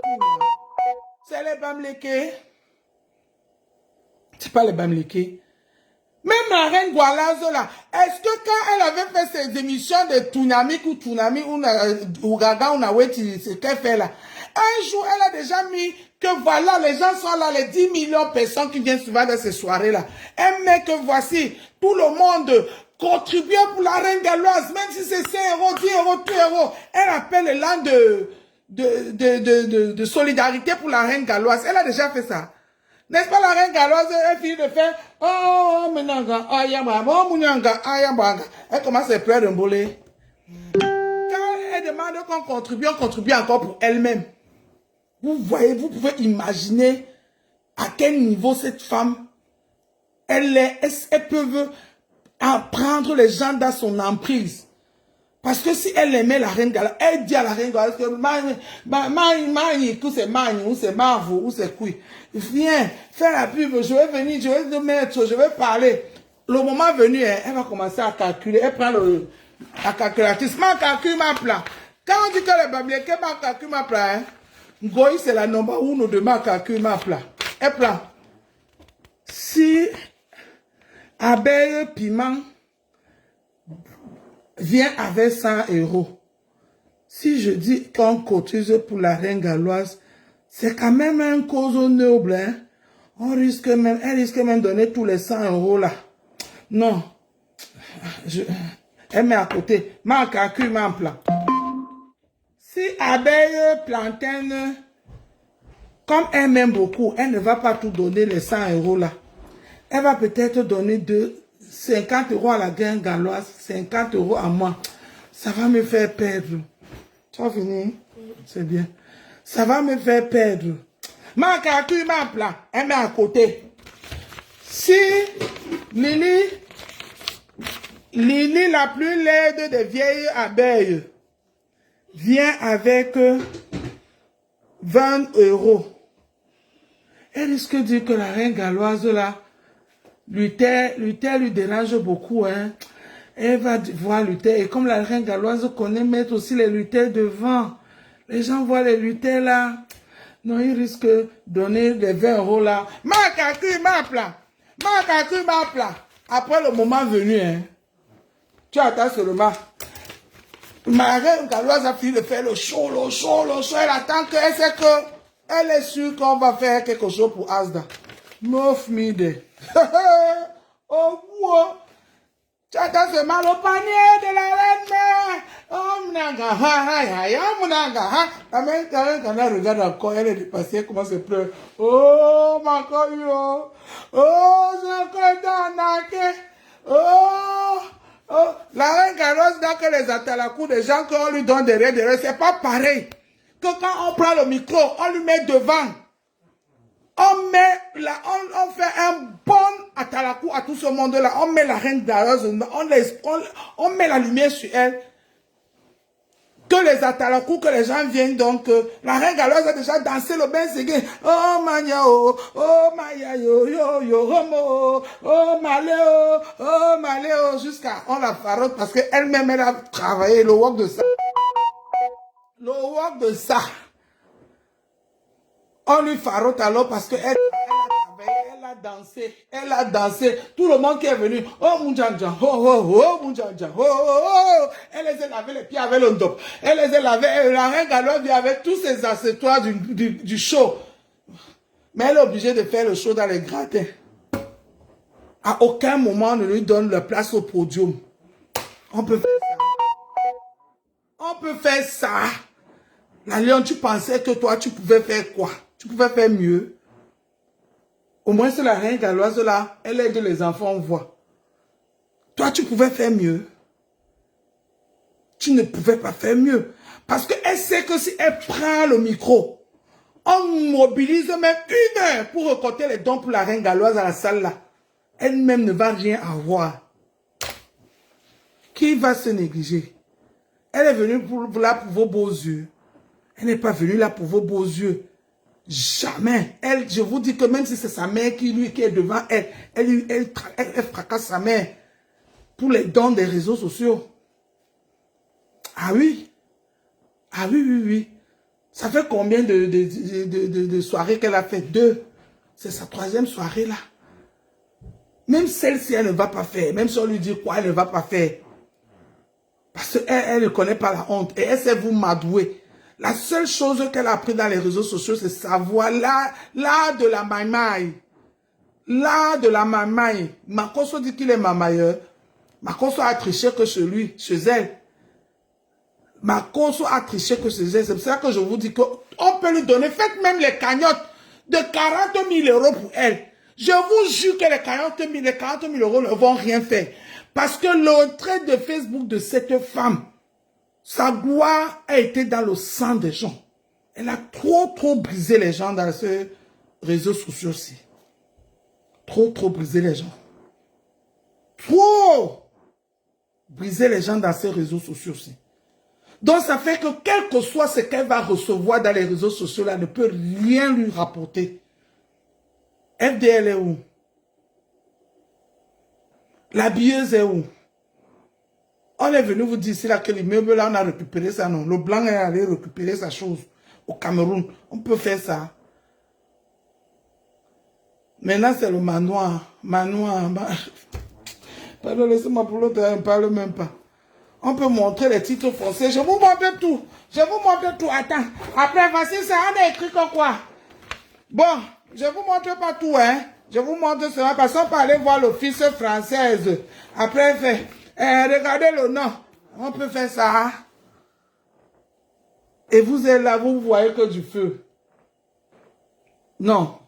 C'est les bamleke. C'est pas les Bamileke. Même la reine Goualazo là, est-ce que quand elle avait fait ses émissions de Tunamik ou Gaga ou Naweti, ce qu'elle fait là, un jour elle a déjà mis que voilà, les gens sont là, les 10 millions de personnes qui viennent souvent dans ces soirées là. Elle met que voici, tout le monde contribue pour la reine galloise, même si c'est 5 euros, 10 euros, 2 euros. Elle appelle le land de solidarité pour la reine galloise. Elle a déjà fait ça. N'est-ce pas la reine galloise, elle finit de faire oh, menanga, ayamba, oh, munanga, ayamba. Elle commence à pleurer d'un bolé. Quand elle demande qu'on contribue, on contribue encore pour elle-même. Vous voyez, vous pouvez imaginer à quel niveau cette femme, elle peut prendre les gens dans son emprise. Parce que si elle aimait la reine galloise, elle dit à la reine galloise que c'est Mani, ou c'est Marvo, ou c'est Kui. Viens, fais la pub, je vais venir, je vais te mettre, je vais parler. Le moment venu, elle va commencer à calculer. Elle prend la calculatrice. Ma calcule ma plat. Quand on dit que le Bamileke ma calcule ma plat, Ngoï c'est la number 1 de ma calcule ma plat. Elle prend. Si abeille piment vient avec 100 euros. Si je dis qu'on cotise pour la reine galloise, c'est quand même un cause noble. Hein? Elle risque même de donner tous les 100 euros là. Non. Elle met à côté. Ma calcul, ma plan. Si abeille plantaine, comme elle m'aime beaucoup, elle ne va pas tout donner les 100 euros là. Elle va peut-être donner 50 euros à la reine galloise, 50 euros à moi. Ça va me faire perdre. Tu as fini? C'est bien. Ça va me faire perdre. Ma calcul, ma plan, elle met à côté. Si Lily, la plus laide des vieilles abeilles, vient avec 20 euros, elle risque de dire que la reine galloise là, Luther lui dérange beaucoup, hein. Elle va voir Luther. Et comme la reine galloise connaît mettre aussi les lutteurs devant, les gens voient les lutteurs là. Non, ils risquent de donner les 20 euros là. Ma calcul, ma plat. Ma calcul, ma plat. Après le moment venu, hein. Tu attends seulement. Ma reine galloise a fini de faire le show. Elle attend qu'elle sait que elle est sûre qu'on va faire quelque chose pour Asda. Mof mide. Oh, wow. Tu attends seulement le panier de la reine mère. Oh, Mounanga, Mounanga, la mère, quand elle regarde encore, elle est dépassée, elle commence à pleurer. Oh, ma coille, oh, j'ai encore été arnaqué. Oh, la reine galloise, dans que les atalakou, des gens qu'on lui donne derrière, c'est pas pareil. Que quand on prend le micro, on lui met devant. On fait un bon atalakou à tout ce monde-là. On met la reine galloise, on met la lumière sur elle. Que les atalakou, que les gens viennent donc. La reine galloise a déjà dansé le bain ségué. Oh mania oh maya yo homo, oh maléo, jusqu'à on la farote parce qu'elle-même elle a travaillé le work de ça. Le work de ça. On lui farote alors parce qu'elle a travaillé, elle a dansé. Tout le monde qui est venu, oh Mounjanja, oh Mounjanja, oh. Elle les a lavé les pieds avec le top. Elle les a lavé, la reine galloise vient avec tous ses accessoires du show. Mais elle est obligée de faire le show dans les gradins. À aucun moment on ne lui donne la place au podium. On peut faire ça. On peut faire ça. La Lyon, tu pensais que toi, tu pouvais faire quoi? Tu pouvais faire mieux. Au moins, c'est la reine galloise là, elle aide les enfants, on voit. Toi, tu pouvais faire mieux. Tu ne pouvais pas faire mieux. Parce qu'elle sait que si elle prend le micro, on mobilise même 1 heure pour récolter les dons pour la reine galloise à la salle là. Elle-même ne va rien avoir. Qui va se négliger? Elle est venue là pour vos beaux yeux. Elle n'est pas venue là pour vos beaux yeux. Jamais. Elle, je vous dis que même si c'est sa mère qui est devant elle, elle fracasse sa mère pour les dons des réseaux sociaux. Ah oui. Ah oui. Ça fait combien de soirées qu'elle a fait? 2. C'est sa 3e soirée là. Même celle-ci, elle ne va pas faire. Même si on lui dit quoi, elle ne va pas faire. Parce qu'elle ne connaît pas la honte. Et elle sait vous m'adouer. La seule chose qu'elle a appris dans les réseaux sociaux, c'est savoir l'art de la maïmaï. L'art de la maïmaï. Makoso dit qu'il est mamailleur. Makoso a triché que chez elle. Makoso a triché que chez elle. C'est pour ça que je vous dis qu'on peut lui donner, faites même les cagnottes de 40 000 € pour elle. Je vous jure que les 40 000 € ne vont rien faire. Parce que l'entrée de Facebook de cette femme, sa gloire a été dans le sang des gens. Elle a trop brisé les gens dans ce réseau social-ci. Trop brisé les gens. Trop briser les gens dans ces réseaux sociaux-ci. Donc ça fait que quel que soit ce qu'elle va recevoir dans les réseaux sociaux, là ne peut rien lui rapporter. FDL est où? La billeuse est où? On est venu vous dire ici là que l'immeuble là, on a récupéré ça, non. Le blanc est allé récupérer sa chose au Cameroun. On peut faire ça. Maintenant, c'est le manoir. Pardon, laissez-moi pour l'autre, elle ne parle même pas. On peut montrer les titres français. Je vous montre tout. Je vous montre tout. Attends. Après, voici ça. On a écrit comme quoi. Bon, je vous montre pas tout, hein. Je vous montre cela parce qu'on peut aller voir l'office française. Après, fait. Regardez le nom. On peut faire ça. Et vous êtes là, vous voyez que du feu. Non.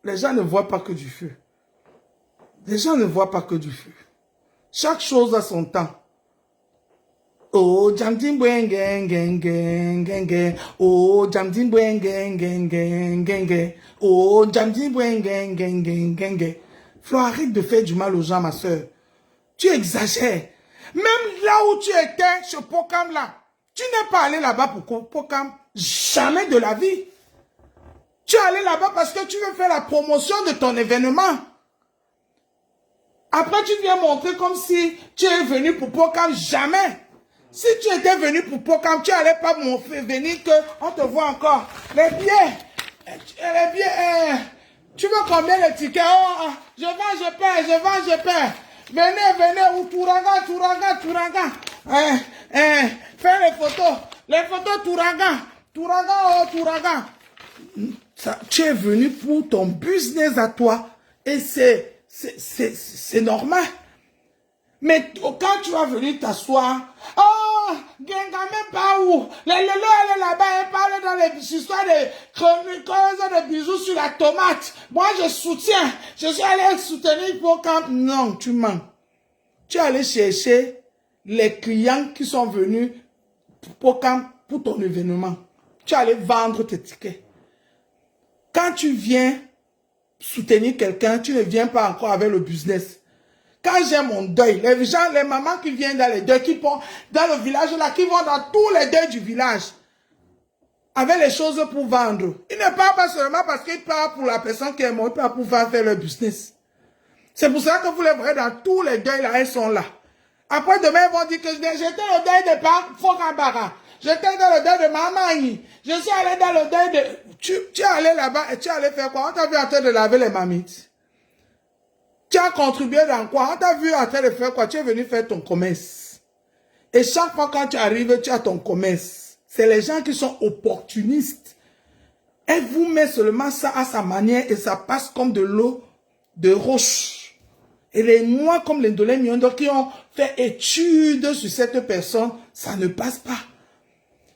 Les gens ne voient pas que du feu. Les gens ne voient pas que du feu. Chaque chose a son temps. Oh, jamdin bwen gen gen gen gen gen. Oh, jamdin bwen gen gen gen gen gen. Oh, jamdin bwen gen gen gen gen gen. Flo, arrête de faire du mal aux gens, ma soeur. Tu exagères. Même là où tu étais, chez Pokam là, tu n'es pas allé là-bas pour Pokam. Jamais de la vie. Tu es allé là-bas parce que tu veux faire la promotion de ton événement. Après, tu viens montrer comme si tu es venu pour Pokam. Jamais. Si tu étais venu pour Pokam, tu n'allais pas venir qu'on te voit encore. Les billets, tu veux combien les tickets? Oh, je vends, je perds. Venez, ou Touraga. Fais les photos Touraga. Tu es venu pour ton business à toi et c'est normal. Mais quand tu vas venir t'asseoir, oh, Genga même pas où, elle est là-bas, elle parle dans les histoires de bisous sur la tomate. Moi, je soutiens, je suis allé soutenir pour camp. Non, tu mens. Tu es allé chercher les clients qui sont venus pour camp pour ton événement. Tu es allé vendre tes tickets. Quand tu viens soutenir quelqu'un, tu ne viens pas encore avec le business. Quand j'ai mon deuil, les mamans qui viennent dans les deuils, qui vont dans le village là, qui vont dans tous les deuils du village, avec les choses pour vendre. Ils ne parlent pas seulement parce qu'ils parlent pour la personne qui est morte, ils parlent pour faire le business. C'est pour ça que vous les verrez dans tous les deuils là, elles sont là. Après demain, ils vont dire que j'étais le deuil de Fokambara. J'étais dans le deuil de Mamani. Je suis allé dans le deuil de... Tu es allé là-bas et tu es allé faire quoi? On t'a vu en train de laver les mamites. Tu as contribué dans quoi? On t'a vu en train de faire quoi? Tu es venu faire ton commerce. Et chaque fois quand tu arrives, tu as ton commerce. C'est les gens qui sont opportunistes. Elle vous met seulement ça à sa manière et ça passe comme de l'eau de roche. Et les noirs comme les Ndolé Miondo qui ont fait étude sur cette personne, ça ne passe pas.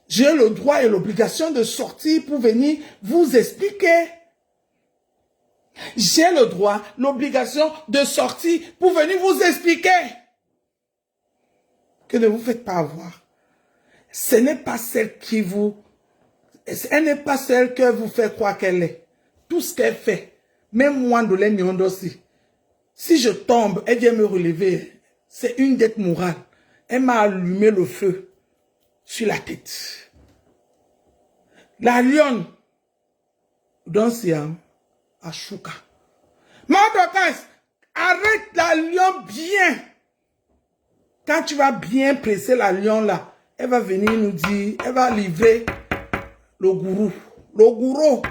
J'ai le droit et l'obligation de sortir pour venir vous expliquer. J'ai le droit, l'obligation de sortir pour venir vous expliquer. Que ne vous faites pas avoir. Ce n'est pas celle qui vous... Elle n'est pas celle que vous fait croire qu'elle est. Tout ce qu'elle fait, même moi, Ndolé Miondo aussi. Si je tombe, elle vient me relever. C'est une dette morale. Elle m'a allumé le feu sur la tête. La lionne, dans Siam, à Chouka. Mandokas, arrête la lion bien. Quand tu vas bien presser la lion là, elle va venir nous dire, elle va livrer le gourou. Le gourou,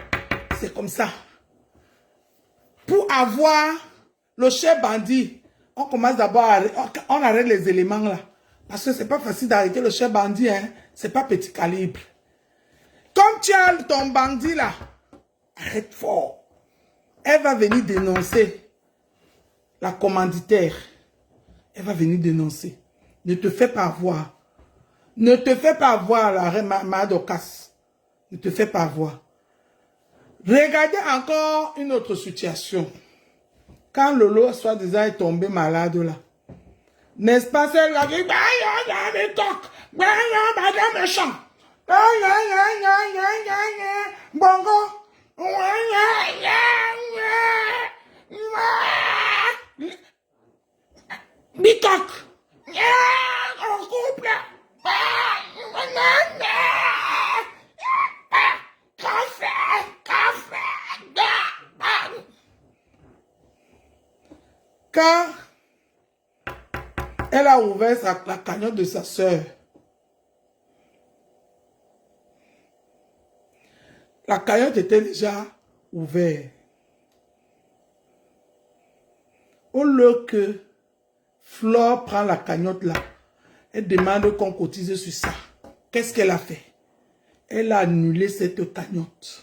c'est comme ça. Pour avoir le chef bandit, on commence d'abord à... On arrête les éléments là. Parce que c'est pas facile d'arrêter le chef bandit, hein. C'est pas petit calibre. Comme tu as ton bandit là, arrête fort. Elle va venir dénoncer la commanditaire. Elle va venir dénoncer. Ne te fais pas avoir. Ne te fais pas avoir, la Madocas. Ne te fais pas avoir. Regardez encore une autre situation. Quand Lolo, soi-disant, est tombé malade là. N'est-ce pas celle qui a dit, madame méchant. Bongo. Bicoc. On couple. Quand elle a ouvert la cagnotte de sa soeur, la cagnotte était déjà ouverte. Au lieu que Flore prend la cagnotte là, elle demande qu'on cotise sur ça. Qu'est-ce qu'elle a fait? Elle a annulé cette cagnotte.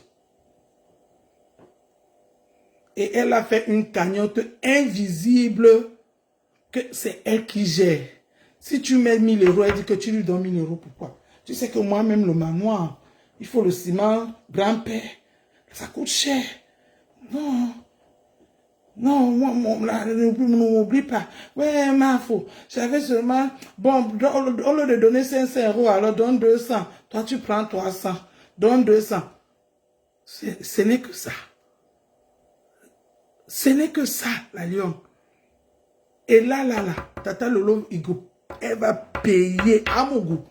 Et elle a fait une cagnotte invisible que c'est elle qui gère. Si tu mets 1000 euros, elle dit que tu lui donnes 1000 euros. Pourquoi? Tu sais que moi-même, le manoir, il faut le ciment, grand-père. Ça coûte cher. Non. Non, moi, n'oublie pas. Ouais, ma faux. J'avais seulement, bon, au lieu de donner 500 euros, alors donne 200. Toi, tu prends 300. Donne 200. Ce n'est que ça. Ce n'est que ça, la lion. Et là, Tata Lolo, elle va payer à Mougou.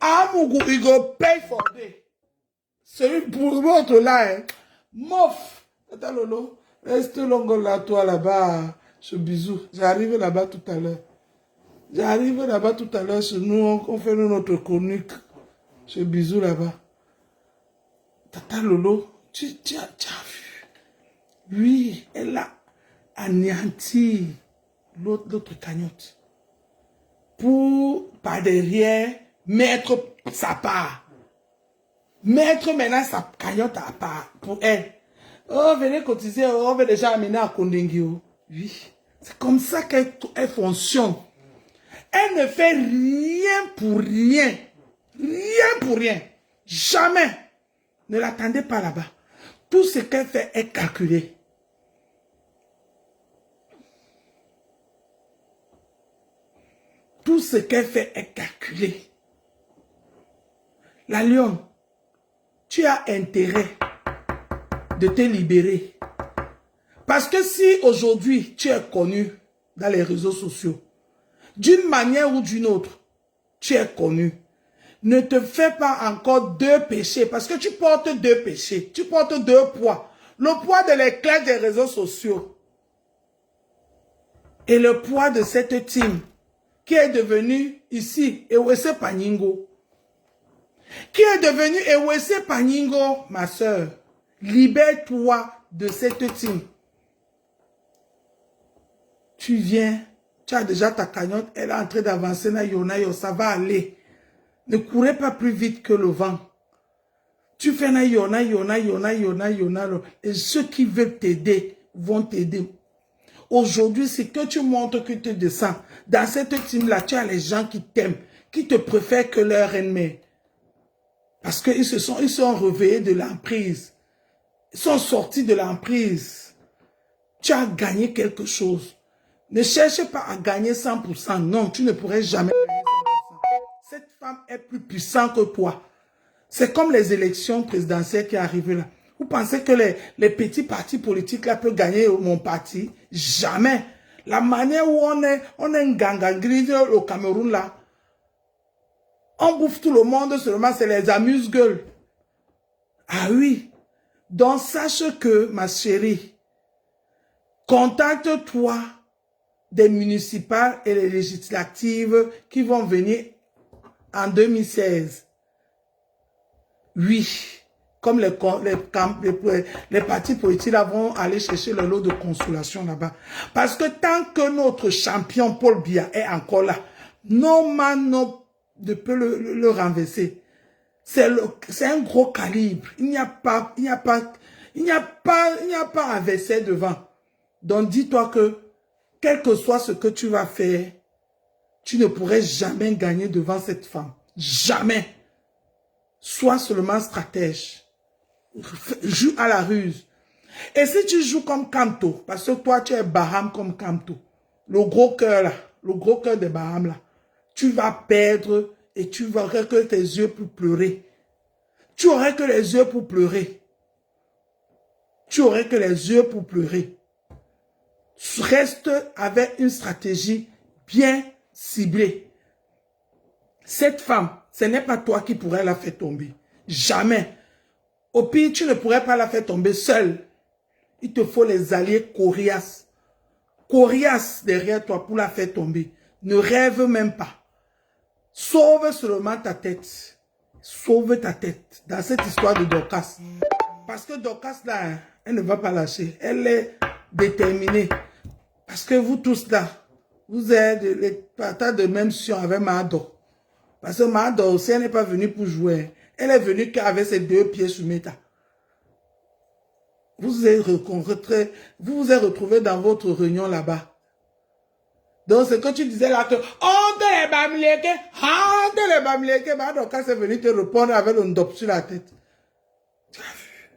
À Mougou, il va payer for day. Celui pour l'autre là, hein. Mof. Tata Lolo. Reste longo là, toi là-bas, ce bisou. J'arrive là-bas tout à l'heure. J'arrive là-bas tout à l'heure, chez nous, on fait notre chronique. Ce bisou là-bas. Tata Lolo, tu as vu. Oui, elle a anéanti l'autre cagnotte. Pour, par derrière, mettre sa part. Mettre maintenant sa cagnotte à part pour elle. Oh, venez cotiser, on va déjà amener à Kondengio. Oui, c'est comme ça qu'elle fonctionne. Elle ne fait rien pour rien. Rien pour rien. Jamais. Ne l'attendez pas là-bas. Tout ce qu'elle fait est calculé. Tout ce qu'elle fait est calculé. La lionne, tu as intérêt de te libérer. Parce que si aujourd'hui tu es connu dans les réseaux sociaux, d'une manière ou d'une autre, tu es connu, ne te fais pas encore deux péchés, parce que tu portes deux péchés, tu portes deux poids. Le poids de l'éclat des réseaux sociaux et le poids de cette team qui est devenue ici Ewese Paningo. Qui est devenue Ewese Paningo, ma soeur. Libère-toi de cette team. Tu viens, tu as déjà ta cagnotte, elle est en train d'avancer, ça va aller. Ne courez pas plus vite que le vent. Tu fais yona. Et ceux qui veulent t'aider vont t'aider. Aujourd'hui, c'est que tu montres que tu descends. Dans cette team-là, tu as les gens qui t'aiment, qui te préfèrent que leur ennemi. Parce qu'ils sont réveillés de l'emprise. Ils sont sortis de l'emprise. Tu as gagné quelque chose. Ne cherche pas à gagner 100%. Non, tu ne pourrais jamais gagner 100%. Cette femme est plus puissante que toi. C'est comme les élections présidentielles qui arrivent là. Vous pensez que les petits partis politiques là peuvent gagner mon parti? Jamais. La manière où on est un gangangri au Cameroun là, on bouffe tout le monde seulement, c'est les amuse-gueules. Ah oui. Donc sache que, ma chérie, contacte-toi des municipales et les législatives qui vont venir en 2016. Oui, Comme les partis politiques là vont aller chercher le lot de consolation là-bas. Parce que tant que notre champion Paul Biya est encore là, no man ne peut le renverser. C'est un gros calibre. Il n'y a pas adversaire devant. Donc dis-toi que, quel que soit ce que tu vas faire, tu ne pourrais jamais gagner devant cette femme. Jamais. Sois seulement stratège. Joue à la ruse. Et si tu joues comme Kamto, parce que toi tu es Baham comme Kamto, le gros cœur là, le gros cœur des Baham là, tu vas perdre et tu aurais que tes yeux pour pleurer. Tu aurais que les yeux pour pleurer. Tu aurais que les yeux pour pleurer. Reste avec une stratégie bien ciblée. Cette femme, ce n'est pas toi qui pourrais la faire tomber. Jamais. Au pire, tu ne pourrais pas la faire tomber seule. Il te faut les alliés coriaces. Coriaces derrière toi pour la faire tomber. Ne rêve même pas. Sauve seulement ta tête. Sauve ta tête dans cette histoire de Dorcas. Parce que Dorcas là, elle ne va pas lâcher. Elle est déterminée. Parce que vous tous là, vous êtes les partages de même sion avec Mado. Parce que Mado aussi, elle n'est pas venue pour jouer. Elle est venue qu'avec ses 2 pieds sur Meta. Vous vous êtes retrouvé dans votre réunion là-bas. Donc, ce que tu disais là, que honte les bamileke, Dorcas est venu te répondre avec un dop sur la tête. Tu as vu?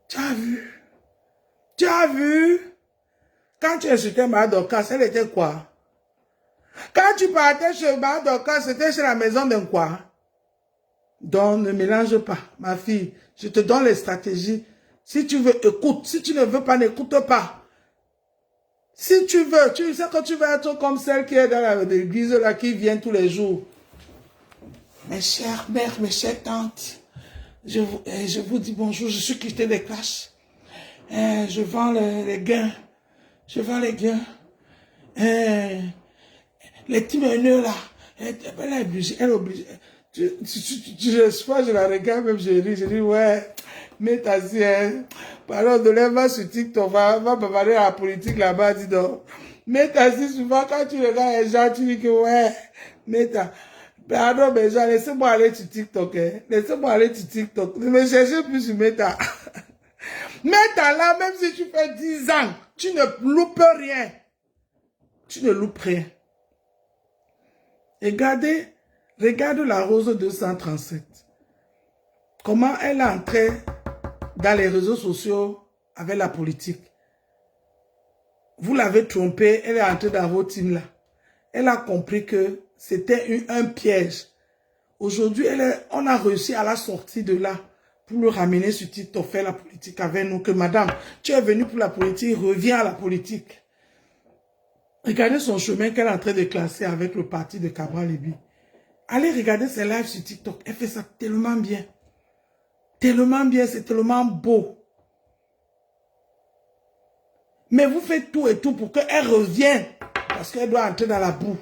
Tu as vu? Tu as vu? Quand tu insultais Dorcas, elle était quoi? Quand tu partais chez Dorcas, c'était chez la maison d'un quoi? Donc, ne mélange pas, ma fille. Je te donne les stratégies. Si tu veux, écoute. Si tu ne veux pas, n'écoute pas. Si tu veux, tu sais que tu vas être comme celle qui est dans l'église là, qui vient tous les jours. Mes chères mères, mes chères tantes, je vous dis bonjour, je suis quitté des classes. Je vends les gains. Je vends les gains. Les petits menus là, elle est obligée, je la regarde même, je dis, ouais, mais t'as dit, hein, pardon, de va sur TikTok, va me parler à la politique là-bas, dis donc. Mais t'as dit souvent, quand tu regardes les gens, tu dis que, ouais, mais pardon, mais gens, laissez-moi aller sur TikTok, hein, laissez-moi aller sur TikTok, ne me cherchez plus sur Meta. Meta là, même si tu fais 10 ans, tu ne loupes rien. Tu ne loupes rien. Regarde la Rose 237. Comment elle est entrée dans les réseaux sociaux avec la politique. Vous l'avez trompée, elle est entrée dans vos teams là. Elle a compris que c'était un piège. Aujourd'hui, on a réussi à la sortir de là pour le ramener sur TikTok, faire la politique avec nous. Que madame, tu es venue pour la politique, reviens à la politique. Regardez son chemin qu'elle est en train de classer avec le parti de Cabral Libi. Allez regarder ses lives sur TikTok. Elle fait ça tellement bien. Tellement bien, c'est tellement beau. Mais vous faites tout et tout pour qu'elle revienne. Parce qu'elle doit entrer dans la boue.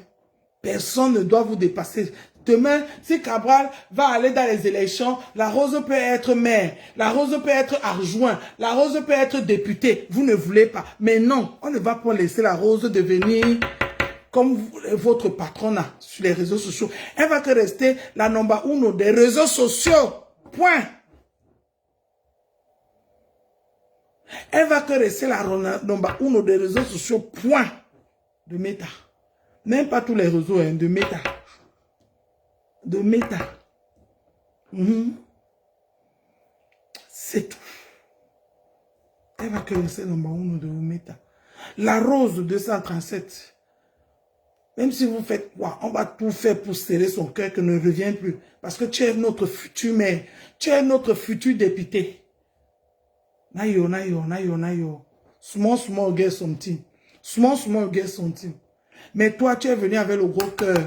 Personne ne doit vous dépasser. Demain, si Cabral va aller dans les élections, la Rose peut être maire, la Rose peut être adjoint, la Rose peut être députée. Vous ne voulez pas. Mais non, on ne va pas laisser la Rose devenir comme votre patronne sur les réseaux sociaux. Elle va que rester la number 1 des réseaux sociaux. Point. Elle va que rester la number 1 des réseaux sociaux. Point. De Meta. Même pas tous les réseaux, hein, de Meta. De Meta. C'est tout. Elle va que rester number 1 de Meta. La Rose 237. Même si vous faites quoi, on va tout faire pour serrer son cœur que ne revient plus. Parce que tu es notre futur maire. Tu es notre futur député. Nayo. Small girl something. Small girl something. Mais toi, tu es venu avec le gros cœur.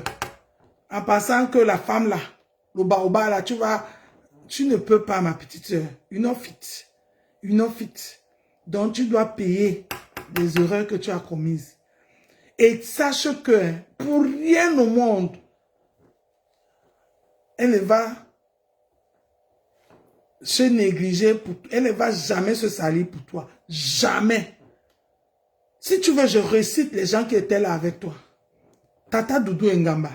En passant que la femme là, le baoba là, tu ne peux pas, ma petite soeur. Une fit. Donc, tu dois payer les erreurs que tu as commises. Et sache que pour rien au monde, elle ne va se négliger, elle ne va jamais se salir pour toi. Jamais. Si tu veux, je récite les gens qui étaient là avec toi. Tata Doudou Ngamba.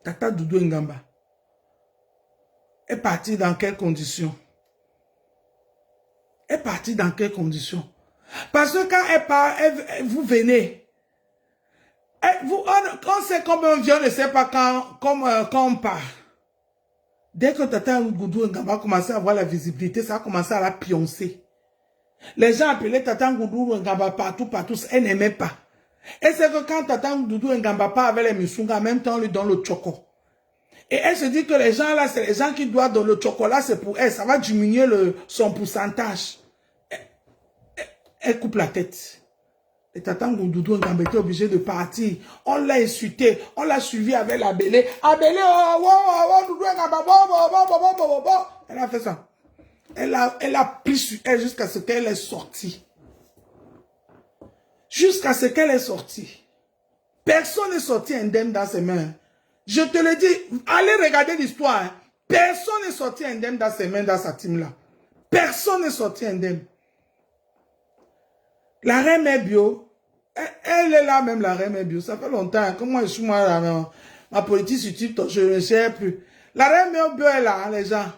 Tata Doudou Ngamba est partie dans quelles conditions? Est partie dans quelles conditions? Parce que quand elle part, vous venez. On sait comment on vient, on ne sait pas quand on part. Dès que Tata Doudou Ngamba a commencé à avoir la visibilité, ça a commencé à la pioncer. Les gens appelaient Tata Doudou Ngamba partout, elle n'aimait pas. Et c'est que quand Tata Doudou Ngamba part avec les Musunga, en même temps, on lui donne le choco. Et elle se dit que les gens là, c'est les gens qui doivent donner le chocolat, c'est pour elle. Ça va diminuer son pourcentage. Elle coupe la tête. Et Tata Doudou Ngamba était obligé de partir. On l'a insulté. On l'a suivi avec la Bélé. Abélé, Doudou Ngamba, elle a fait ça. Elle a pris sur elle jusqu'à ce qu'elle est sortie. Jusqu'à ce qu'elle est sortie. Personne n'est sorti indemne dans ses mains. Je te le dis, allez regarder l'histoire. Hein. Personne n'est sorti indemne dans ses mains, dans sa team-là. Personne n'est sorti indemne. La reine est bio. Elle est là même, la reine est bio. Ça fait longtemps hein, que moi, je suis ma politique sur TikTok, je ne sais plus. La reine bio est là, les gens.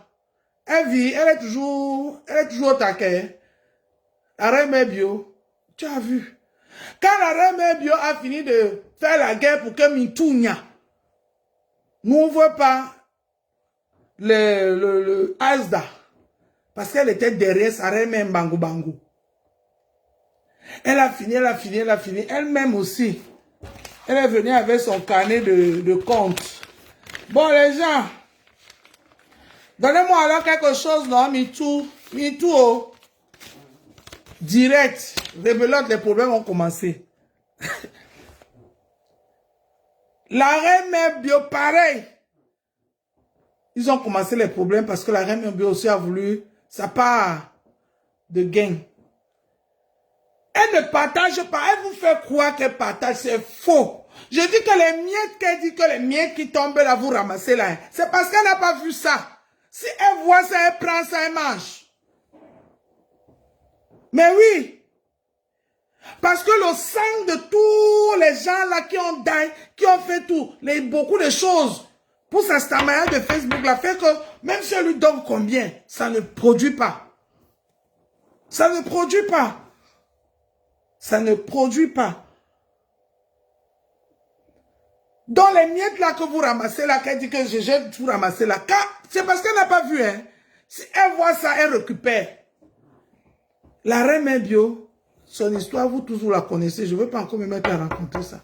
Elle vit, elle est toujours au taquet. La reine bio, tu as vu. Quand la reine bio a fini de faire la guerre pour que Mitounia n'ouvre pas le Asda, parce qu'elle était derrière sa reine Bango Bango. Elle a fini. Elle-même aussi. Elle est venue avec son carnet de comptes. Bon, les gens, donnez-moi alors quelque chose, non? MeToo, oh. Direct. Révélote, les problèmes ont commencé. La reine bio, pareil. Ils ont commencé les problèmes parce que la reine bio aussi a voulu sa part de gain. Elle ne partage pas. Elle vous fait croire qu'elle partage. C'est faux. Je dis que les miettes, qu'elle dit que les miettes qui tombent là, vous ramassez là. C'est parce qu'elle n'a pas vu ça. Si elle voit ça, elle prend ça, elle mange. Mais oui. Parce que le sang de tous les gens là qui ont daillé, qui ont fait tout, beaucoup de choses pour sa stamaya de Facebook là, fait que même si elle lui donne combien, ça ne produit pas. Ça ne produit pas. Ça ne produit pas. Dans les miettes là que vous ramassez là, qu'elle dit que j'ai tout ramassé là, c'est parce qu'elle n'a pas vu. Hein. Si elle voit ça, elle récupère. La reine bio, son histoire, vous tous vous la connaissez. Je ne veux pas encore me mettre à raconter ça.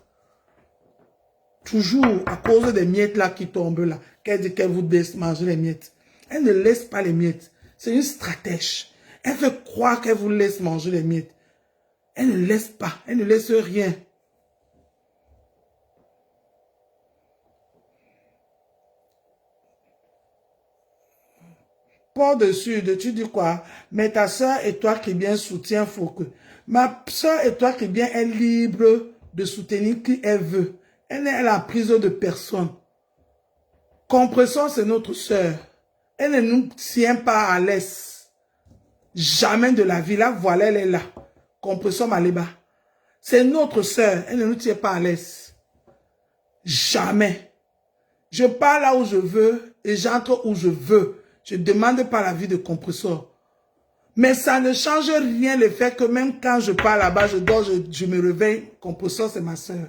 Toujours à cause des miettes là qui tombent là, qu'elle dit qu'elle vous laisse manger les miettes. Elle ne laisse pas les miettes. C'est une stratège. Elle fait croire qu'elle vous laisse manger les miettes. Elle ne laisse pas. Elle ne laisse rien. Pas dessus, tu dis quoi? Mais ta soeur et toi qui bien soutient, faut que... Ma soeur et toi qui bien est libre de soutenir qui elle veut. Elle n'est la prise de personne. Compression, c'est notre soeur. Elle ne nous tient pas à l'aise. Jamais de la vie. Là, voilà, elle est là. Compression Maléba. C'est notre soeur. Elle ne nous tient pas à l'aise. Jamais. Je pars là où je veux et j'entre où je veux. Je ne demande pas la vie de compresseur. Mais ça ne change rien le fait que même quand je pars là-bas, je dors, je me réveille. Compresseur, c'est ma soeur.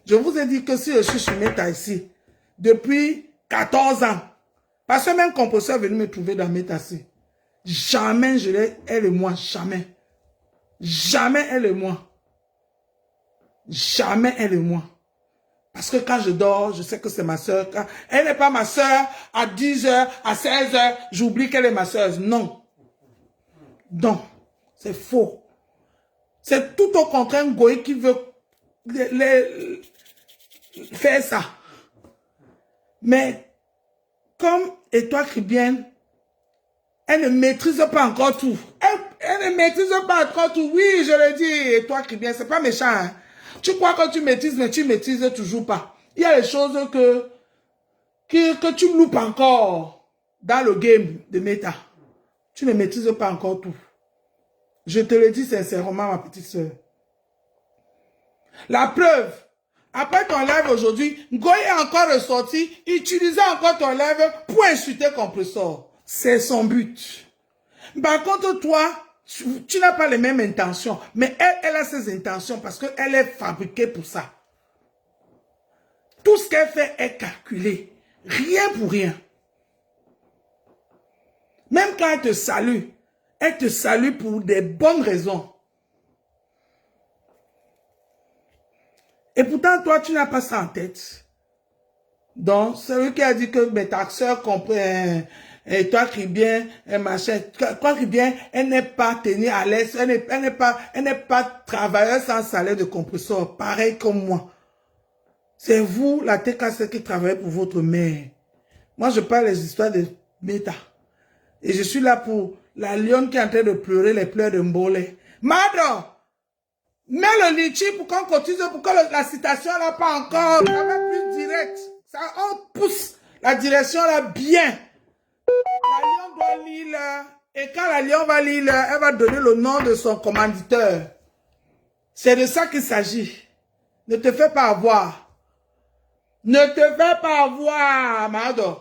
Je vous ai dit que si je suis sur Meta ici, depuis 14 ans, parce que même compresseur est venu me trouver dans Meta ici. Jamais je l'ai, elle et moi, jamais. Jamais elle et moi. Jamais elle et moi. Parce que quand je dors, je sais que c'est ma soeur. Elle n'est pas ma soeur à 10 h, à 16 h, j'oublie qu'elle est ma soeur. Non. Non. C'est faux. C'est tout au contraire un goy qui veut faire ça. Mais comme et toi qui viens, elle ne maîtrise pas encore tout. Elle ne maîtrise pas encore tout. Oui, je le dis, et toi qui viens, c'est pas méchant. Hein? Tu crois que tu maîtrises, mais tu maîtrises toujours pas. Il y a des choses que tu loupes encore. dans le game de Meta. Tu ne maîtrises pas encore tout. Je te le dis sincèrement, ma petite soeur. La preuve, après ton live aujourd'hui, Ngoy est encore ressorti, utilisant encore ton live pour insulter Compressor. C'est son but. Par contre, toi, tu n'as pas les mêmes intentions. Mais elle a ses intentions parce qu'elle est fabriquée pour ça. Tout ce qu'elle fait est calculé. Rien pour rien. Même quand elle te salue pour des bonnes raisons. Et pourtant, toi, tu n'as pas ça en tête. Donc, celui qui a dit que mes taxeurs comprennent, et toi qui bien, et machin, toi qui bien, elle n'est pas tenue à l'aise, elle n'est pas travailleuse sans salaire de compresseur, pareil comme moi. C'est vous, la TKC, qui travaillez pour votre mère. Moi, je parle des histoires de Meta. Et je suis là pour la lionne qui est en train de pleurer les pleurs de Mbolé. Madame, mets le litchi pour qu'on cotise, pour que la citation là pas encore, ça va plus direct. Ça, on pousse la direction là bien. La lionne doit lire là. Et quand la lionne va lire là, elle va donner le nom de son commanditeur. C'est de ça qu'il s'agit. Ne te fais pas avoir. Ne te fais pas avoir, Madame.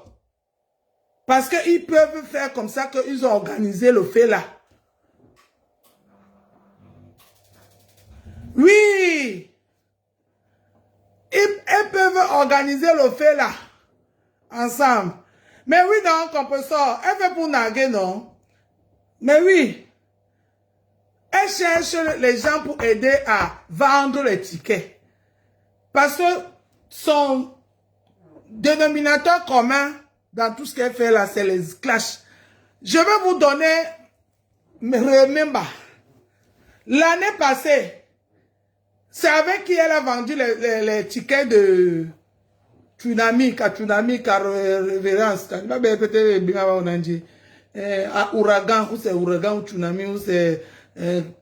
Parce qu'ils peuvent faire comme ça qu'ils ont organisé le fait là. Oui. Ils peuvent organiser le fait là. Ensemble. Mais oui, donc, on peut ça. Elle fait pour naguer, non? Mais oui. Elle cherche les gens pour aider à vendre les tickets. Parce que son dénominateur commun dans tout ce qu'elle fait là, c'est les clashs. Je vais vous donner, remember, l'année passée, c'est avec qui elle a vendu les tickets de Tsunami, car révérence, à Ouragan, ou c'est Ouragan, ou Tsunami, ou c'est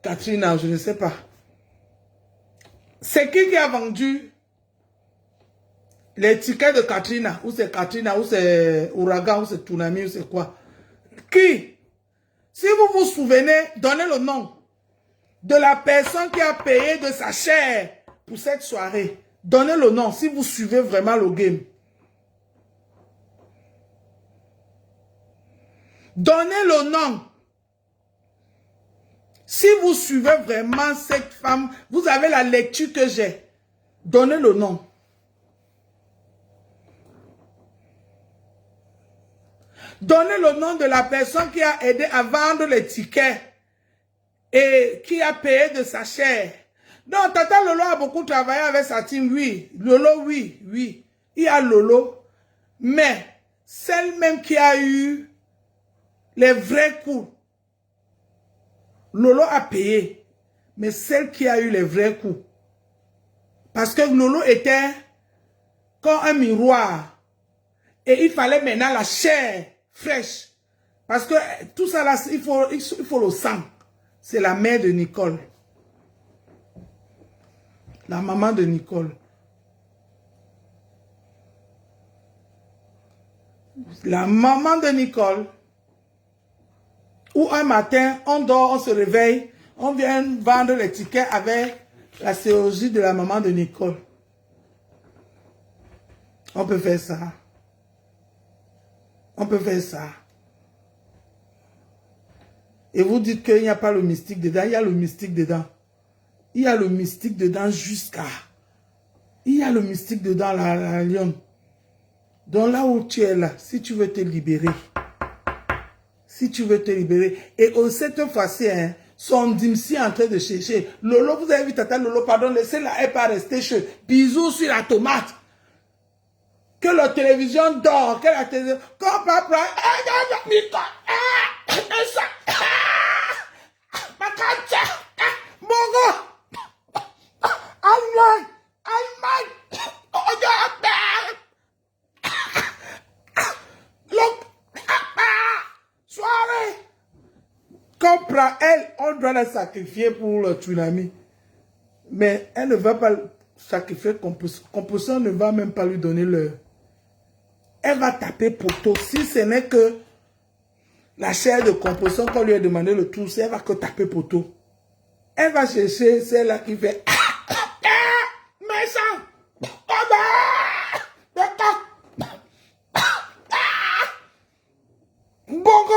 Katrina, je ne sais pas. C'est qui a vendu les tickets de Katrina, ou c'est Ouragan, ou c'est Tsunami, ou c'est quoi? Qui? Si vous vous souvenez, donnez le nom de la personne qui a payé de sa chair pour cette soirée. Donnez le nom si vous suivez vraiment le game. Donnez le nom. Si vous suivez vraiment cette femme, vous avez la lecture que j'ai. Donnez le nom. Donnez le nom de la personne qui a aidé à vendre les tickets et qui a payé de sa chair. Donc, Tata Lolo a beaucoup travaillé avec sa team, oui. Lolo, oui, oui. Il y a Lolo. Mais, celle même qui a eu les vrais coups, Lolo a payé. Mais celle qui a eu les vrais coups. Parce que Lolo était comme un miroir. Et il fallait maintenant la chair fraîche. Parce que tout ça là, il faut le sang. C'est la mère de Nicole. La maman de Nicole. La maman de Nicole. Où un matin, on dort, on se réveille, on vient vendre les tickets avec la chirurgie de la maman de Nicole. On peut faire ça. On peut faire ça. Et vous dites qu'il n'y a pas le mystique dedans. Il y a le mystique dedans. Il y a le mystique dedans jusqu'à... Il y a le mystique dedans, la lionne. Donc là où tu es là, si tu veux te libérer. Si tu veux te libérer. Et cette fois-ci, hein, son dimsi est en train de chercher. Lolo, vous avez vu Tata Lolo, pardon, laissez-la, elle pas rester chez. Bisous sur la tomate. Que la télévision dort, que la télévision... Quand papa... Soirée. Comprend elle, on doit la sacrifier pour le tsunami. Mais elle ne va pas sacrifier Composition ne va même pas lui donner l'heure. Elle va taper poteau. Si ce n'est que la chaire de composition qu'on lui a demandé le tout, elle va que taper poteau. Elle va chercher celle-là qui fait méchant. Bongo.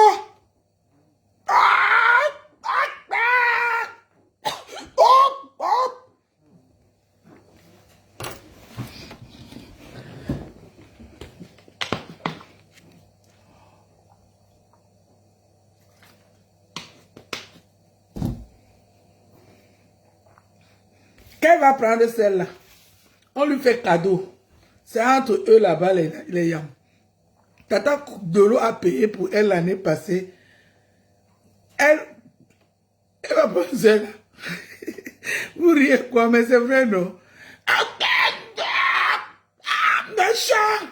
Qu'elle va prendre celle-là, on lui fait cadeau. C'est entre eux là-bas, les yams. Tata Dolo a payé pour elle l'année passée. Elle va prendre celle-là. Vous riez quoi, mais c'est vrai, non? Méchant!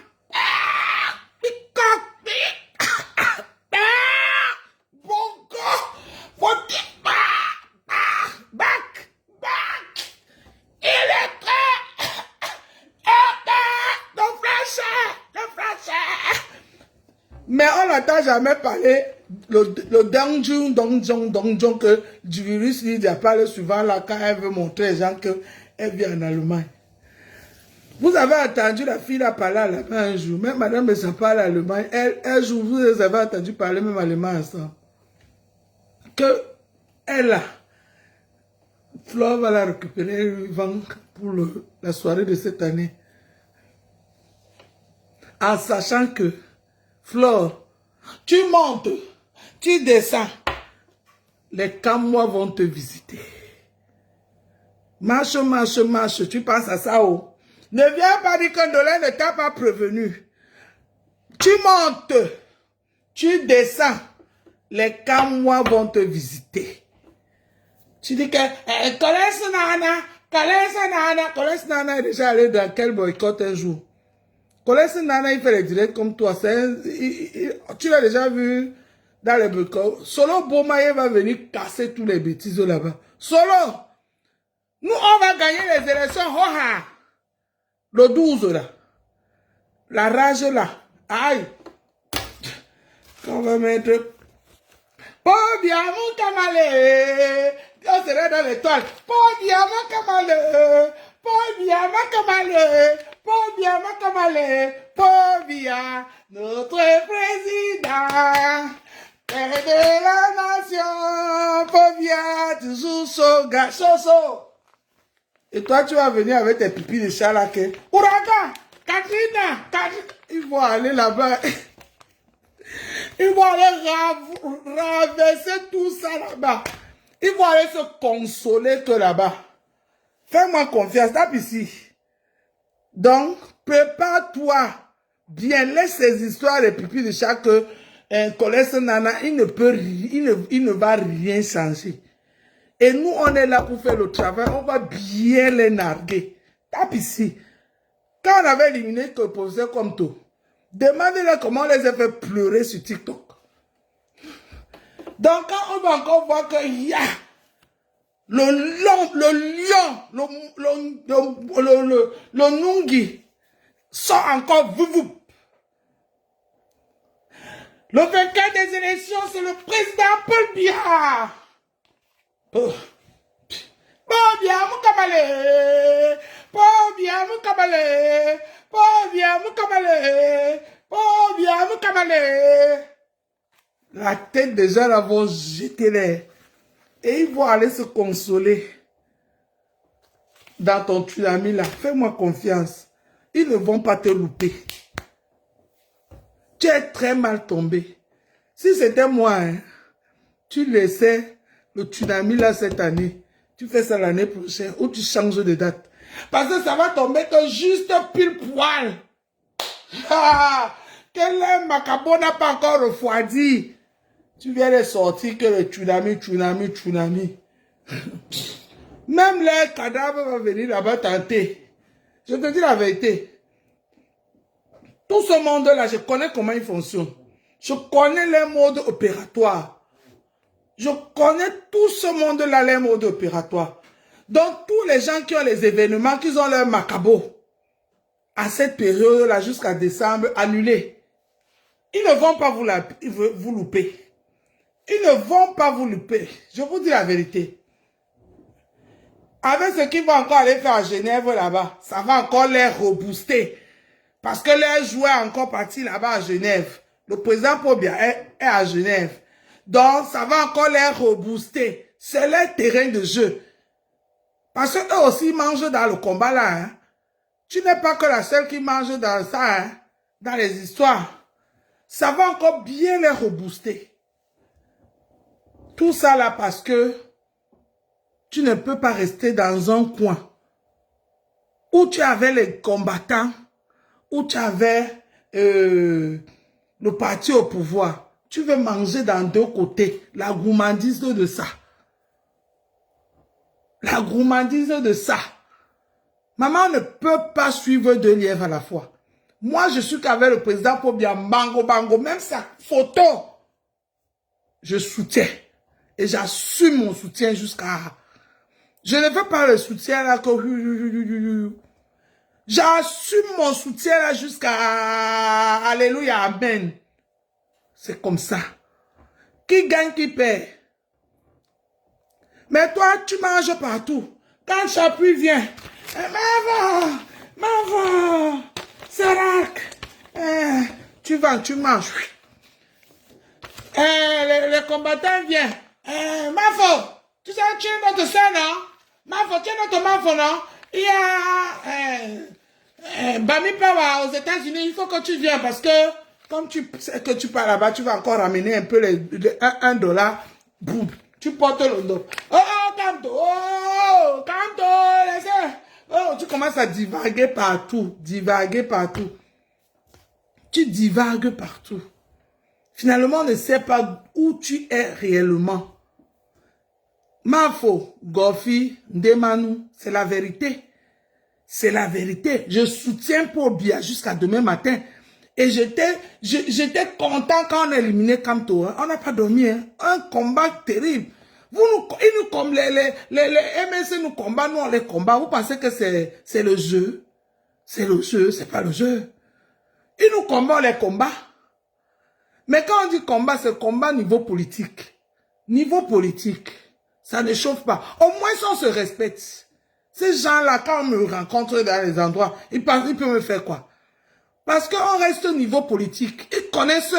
Mais on n'entend jamais parler le donjon que du virus Lydia parle souvent là quand elle veut montrer aux gens qu'elle vit en Allemagne. Vous avez entendu la fille là parler allemand un jour, même madame Messa parle allemand, un jour vous avez entendu parler même allemand ensemble. Que elle là, Flore va la récupérer, lui vendre pour la soirée de cette année. En sachant que Flore, tu montes, tu descends, les Camois vont te visiter. Marche, marche, marche, tu penses à ça, oh. Ne viens pas dire qu'un dollar ne t'a pas prévenu. Tu montes, tu descends, les Camois vont te visiter. Tu dis que, Colès Nana est déjà allé dans quel boycott un jour? Colès Nana, il fait les directs comme toi. Tu l'as déjà vu dans les boycotts. Solo Bomaye va venir casser tous les bêtises là-bas. Solo! Nous, on va gagner les élections. Le 12 là. La rage là. Aïe. On va mettre... Pobia mon camalé. On serait dans l'étoile. Pobia mon camalé. Pobia mon camalé. Pobia mon camalé. Pobia, notre président. Père de la nation. Pobia, toujours soga. Soso. Et toi, tu vas venir avec tes pipis de chat là. Ouragan, Katrina. Ils vont aller là-bas. Ils vont aller raverser tout ça là-bas. Ils vont aller se consoler que là-bas. Fais-moi confiance, tape ici. Donc, prépare-toi bien. Laisse ces histoires de pipi de chat que Colès Nana, il ne va rien changer. Et nous, on est là pour faire le travail. On va bien les narguer. Tape ici. Quand on avait éliminé le professeur comme tout, demandez-leur comment on les a fait pleurer sur TikTok. Donc, quand on va encore voir qu'il y a le Nungi sort encore vous. Le vainqueur des élections, c'est le président Paul Biya. Paul Biya Moukamale. Paul Biya Moukamale. Paul Biya Moukamale. Paul Biya Moukamale. La tête des gens là vont jeter l'air. Et ils vont aller se consoler dans ton tsunami là. Fais-moi confiance. Ils ne vont pas te louper. Tu es très mal tombé. Si c'était moi, hein, tu laissais le tsunami là cette année. Tu fais ça l'année prochaine ou tu changes de date. Parce que ça va tomber que juste pile poil. Quel macabo n'a pas encore refroidi. Tu viens de sortir que le tsunami. Même les cadavres vont venir là-bas tenter. Je te dis la vérité. Tout ce monde-là, je connais comment il fonctionne. Je connais les modes opératoires. Je connais tout ce monde-là, les modes opératoires. Donc, tous les gens qui ont les événements, qui ont leur macabo, à cette période-là, jusqu'à décembre, annulés. Ils ne vont pas vous louper. Ils ne vont pas vous louper. Je vous dis la vérité. Avec ce qu'ils vont encore aller faire à Genève là-bas, ça va encore les rebooster. Parce que les joueurs encore partis là-bas à Genève. Le président Pobia est à Genève. Donc, ça va encore les rebooster. C'est leur terrain de jeu. Parce qu'eux aussi mangent dans le combat là. Hein. Tu n'es pas que la seule qui mange dans ça, hein, dans les histoires. Ça va encore bien les rebooster. Tout ça là parce que tu ne peux pas rester dans un coin où tu avais les combattants, où tu avais le parti au pouvoir. Tu veux manger dans deux côtés. La gourmandise de ça. La gourmandise de ça. Maman ne peut pas suivre deux lièvres à la fois. Moi, je suis qu'avec le président Pobia Bango Bango, même sa photo, je soutiens. Et j'assume mon soutien jusqu'à... Je ne veux pas le soutien là que... J'assume mon soutien là jusqu'à... Alléluia, Amen. C'est comme ça. Qui gagne, qui perd. Mais toi, tu manges partout. Quand Chapuis vient, Mava, Sarak, tu vas, tu manges. Les combattants viennent. Mafo, tu sais, tu es notre soeur, non? Mafo, tu es notre Mafo, non? Il y a Bami Pawa aux États-Unis, il faut que tu viennes parce que comme tu sais que tu pars là-bas, tu vas encore ramener un peu les $1. Boum, tu portes le dos. Oh, Kanto, oh, Kanto, laissez. Oh, tu commences à divaguer partout, divaguer partout. Tu divagues partout. Finalement, on ne sait pas où tu es réellement. Mafo, Gofi, Ndemanu, c'est la vérité. C'est la vérité. Je soutiens Pobia jusqu'à demain matin. Et j'étais content quand on a éliminé Kamto. Hein. On n'a pas dormi. Hein. Un combat terrible. Ils nous les MSC nous combattent, nous on les combat. Vous pensez que c'est le jeu? C'est le jeu, c'est pas le jeu. Ils nous combattent, on les combat. Mais quand on dit combat, c'est combat niveau politique. Niveau politique, ça ne chauffe pas. Au moins, on se respecte. Ces gens-là, quand on me rencontre dans les endroits, ils peuvent me faire quoi? Parce qu'on reste au niveau politique. Ils connaissent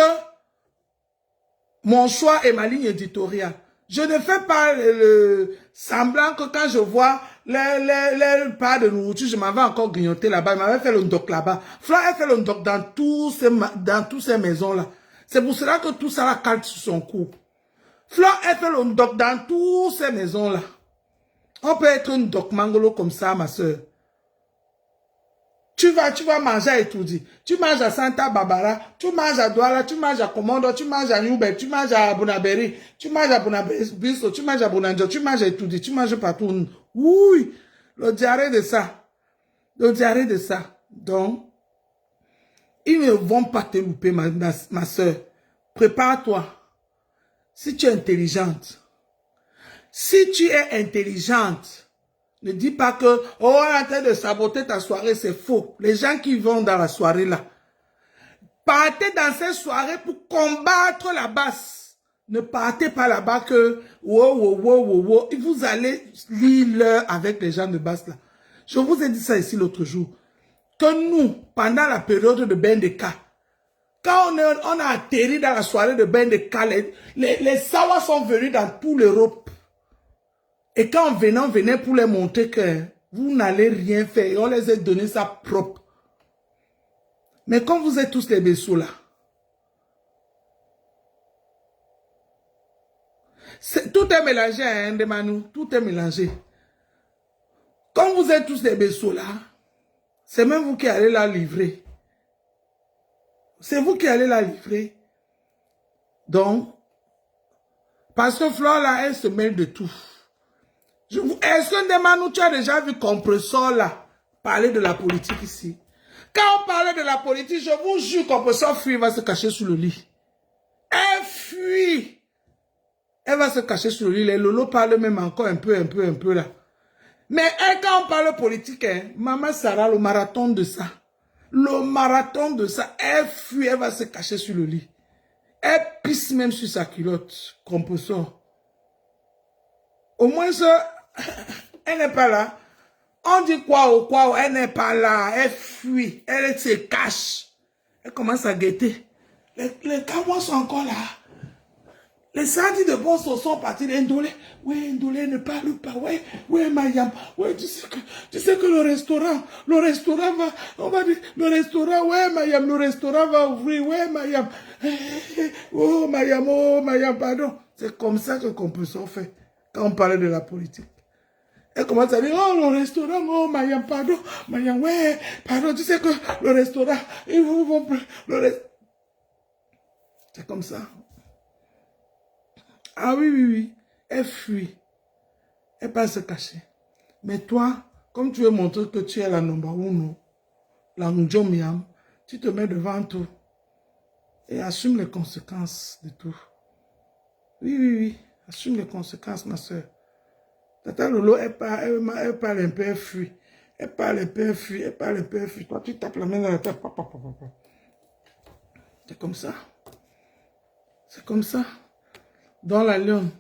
mon choix et ma ligne éditoriale. Je ne fais pas le semblant que quand je vois les pas de nourriture, je m'avais encore grignoté là-bas. Il m'avait fait le doc là-bas. Fla a fait le doc dans toutes ces maisons-là. C'est pour cela que tout ça la cale sur son cou. Fla a fait le doc dans toutes ces maisons-là. On peut être une doc mangolo comme ça, ma soeur. Tu vas manger à Etoudi, tu manges à Santa Barbara, tu manges à Douala, tu manges à Commando, tu manges à Newberg, tu manges à Bonaberi, tu manges à Bonabiso, tu manges à Bonanjo, tu manges à Etoudi, tu manges partout. Oui, le diarrhée de ça. Le diarrhée de ça. Donc, ils ne vont pas te louper, ma soeur. Prépare-toi. Si tu es intelligente, ne dis pas que, oh, on est en train de saboter ta soirée, c'est faux. Les gens qui vont dans la soirée là, partez dans cette soirée pour combattre la basse. Ne partez pas là-bas que, wow. Et vous allez lire l'heure avec les gens de basse là. Je vous ai dit ça ici l'autre jour. Que nous, pendant la période de Bendeka, quand on a atterri dans la soirée de Bendeka, les Sawa sont venus dans toute l'Europe. Et quand on venait pour les montrer que vous n'allez rien faire. Et on les a donné ça propre. Mais quand vous êtes tous les Bessous là, tout est mélangé, hein, Ndemanu, tout est mélangé. Quand vous êtes tous les Bessous là, c'est même vous qui allez la livrer. C'est vous qui allez la livrer. Donc, parce que Flore là, elle se mêle de tout. Est-ce que Ndemanu, tu as déjà vu Compressor là parler de la politique ici? Quand on parlait de la politique, je vous jure, Compressor fuit, va se cacher sous le lit. Elle fuit. Elle va se cacher sous le lit. Les Lolo parlent même encore un peu là. Mais elle, quand on parle politique, hein, Maman Sarah, le marathon de ça. Le marathon de ça, elle fuit, elle va se cacher sous le lit. Elle pisse même sur sa culotte, compresseur. Au moins, ça, elle n'est pas là. On dit quoi, elle n'est pas là. Elle fuit, elle se cache. Elle commence à guetter. Les Kawa sont encore là. Les sardines de bon sont partis. Ndolé, oui, Ndolé ne parle pas. Oui, Mayam. Oui, tu sais que le restaurant va, on va dire, le restaurant, ouais, Mayam, le restaurant va ouvrir, ouais, Mayam. Oh, Mayam, pardon. C'est comme ça que Compulsion fait quand on parlait de la politique. Elle commence à dire, oh, le restaurant, oh, Mayam, pardon. Mayam, ouais, pardon, tu sais que le restaurant, ils vont, c'est comme ça. Ah oui. Elle fuit. Elle passe se cacher. Mais toi, comme tu veux montrer que tu es la number uno, la Ndjomiam, tu te mets devant tout et assume les conséquences de tout. Oui. Assume les conséquences, ma soeur. Tata Lolo, elle parle un peu, elle fuit. Elle parle un peu, elle fuit. Toi, tu tapes la main dans la tête. C'est comme ça. C'est comme ça. Dans la lionne,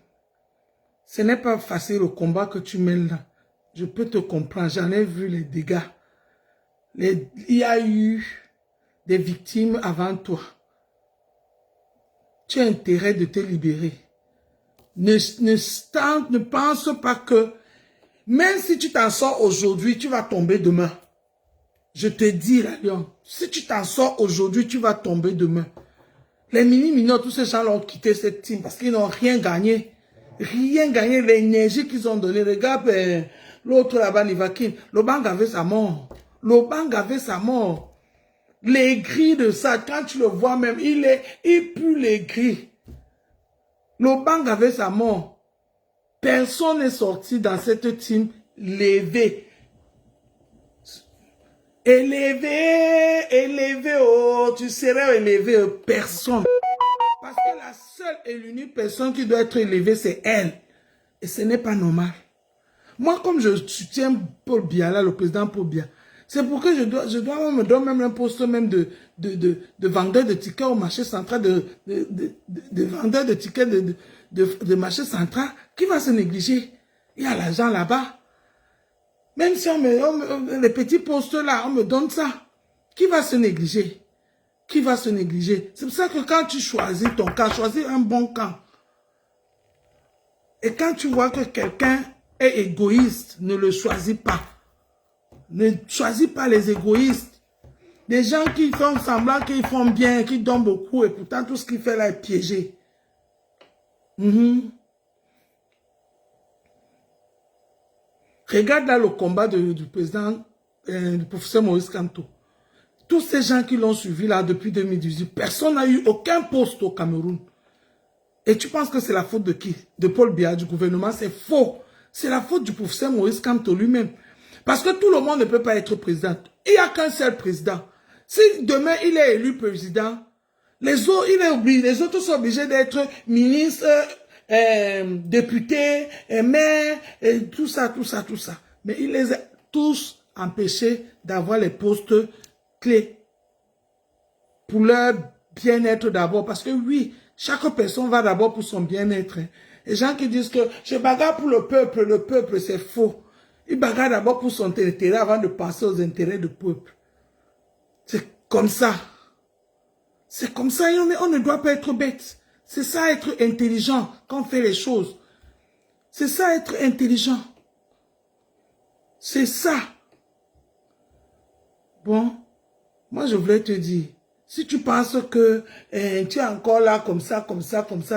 ce n'est pas facile le combat que tu mènes là. Je peux te comprendre, j'en ai vu les dégâts. Il y a eu des victimes avant toi. Tu as intérêt de te libérer. Ne pense pas que, même si tu t'en sors aujourd'hui, tu vas tomber demain. Je te dis, la lionne, si tu t'en sors aujourd'hui, tu vas tomber demain. Les mini-mineurs, tous ces gens ont quitté cette team parce qu'ils n'ont rien gagné. Rien gagné, l'énergie qu'ils ont donnée. Regarde l'autre là-bas, Nivakin. Lobang avait sa mort. Les gris de ça, quand tu le vois même, il pue les gris. Lobang avait sa mort. Personne n'est sorti dans cette team élevé. Élevé, oh, tu serais élevé, personne. Parce que la seule et l'unique personne qui doit être élevée, c'est elle. Et ce n'est pas normal. Moi, comme je soutiens Paul Biya, là, le président Paul Biya, c'est pour que je me donne même un poste même de vendeur de tickets au marché central, de vendeur de tickets de marché central. Qui va se négliger? Il y a l'argent là-bas. Même si les petits postes là, on me donne ça. Qui va se négliger? Qui va se négliger? C'est pour ça que quand tu choisis ton camp, choisis un bon camp. Et quand tu vois que quelqu'un est égoïste, ne le choisis pas. Ne choisis pas les égoïstes. Des gens qui font semblant qu'ils font bien, qui donnent beaucoup, et pourtant tout ce qu'il fait là est piégé. Regarde là le combat du président, du professeur Maurice Kamto. Tous ces gens qui l'ont suivi là depuis 2018, personne n'a eu aucun poste au Cameroun. Et tu penses que c'est la faute de qui? De Paul Biya, du gouvernement? C'est faux. C'est la faute du professeur Maurice Kamto lui-même. Parce que tout le monde ne peut pas être président. Il n'y a qu'un seul président. Si demain il est élu président, les autres sont obligés d'être ministres, députés, maires, et tout ça. Mais il les a tous empêchés d'avoir les postes clés pour leur bien-être d'abord. Parce que oui, chaque personne va d'abord pour son bien-être. Les gens qui disent que je bagarre pour le peuple, c'est faux. Il bagarre d'abord pour son intérêt avant de penser aux intérêts du peuple. C'est comme ça. C'est comme ça, on ne doit pas être bête. C'est ça être intelligent quand on fait les choses. C'est ça être intelligent. C'est ça. Bon, moi je voulais te dire, si tu penses que tu es encore là comme ça,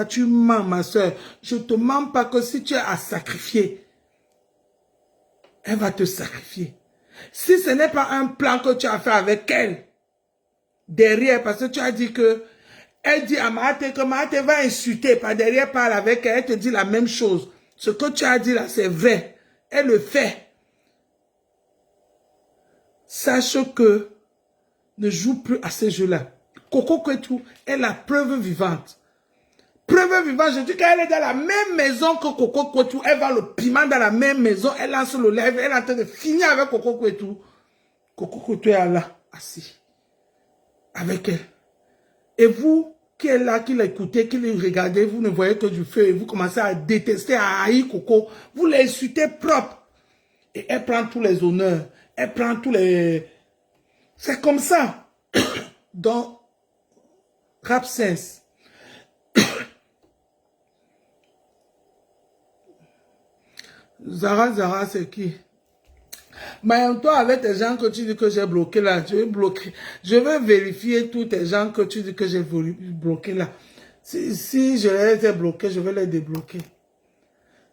tu mens ma soeur. Je ne te mens pas que si tu es à sacrifier, elle va te sacrifier. Si ce n'est pas un plan que tu as fait avec elle, derrière, parce que tu as dit que, elle dit à Mahaté que Mahaté va insulter, par derrière parle avec elle, elle te dit la même chose. Ce que tu as dit là, c'est vrai. Elle le fait. Sache que ne joue plus à ces jeux-là. Coco Kwetu est la preuve vivante. Preuve vivante, je dis qu'elle est dans la même maison que Coco Kwetu. Elle vend le piment dans la même maison. Elle lance le lèvre. Elle est en train de finir avec Coco Kwetu. Coco Kwetu est là, assis. Avec elle. Et vous, qui est là, qui l'écoutait, qui le regardait, vous ne voyez que du feu et vous commencez à détester, à haïr Coco. Vous l'insultez propre. Et elle prend tous les honneurs. Elle prend tous les... C'est comme ça. Dans Rap Sense. Zara, c'est qui? Mais toi, avec tes gens que tu dis que j'ai bloqué là, je vais bloquer. Je vais vérifier tous tes gens que tu dis que j'ai bloqué là. Si je les ai bloqués, je vais les débloquer.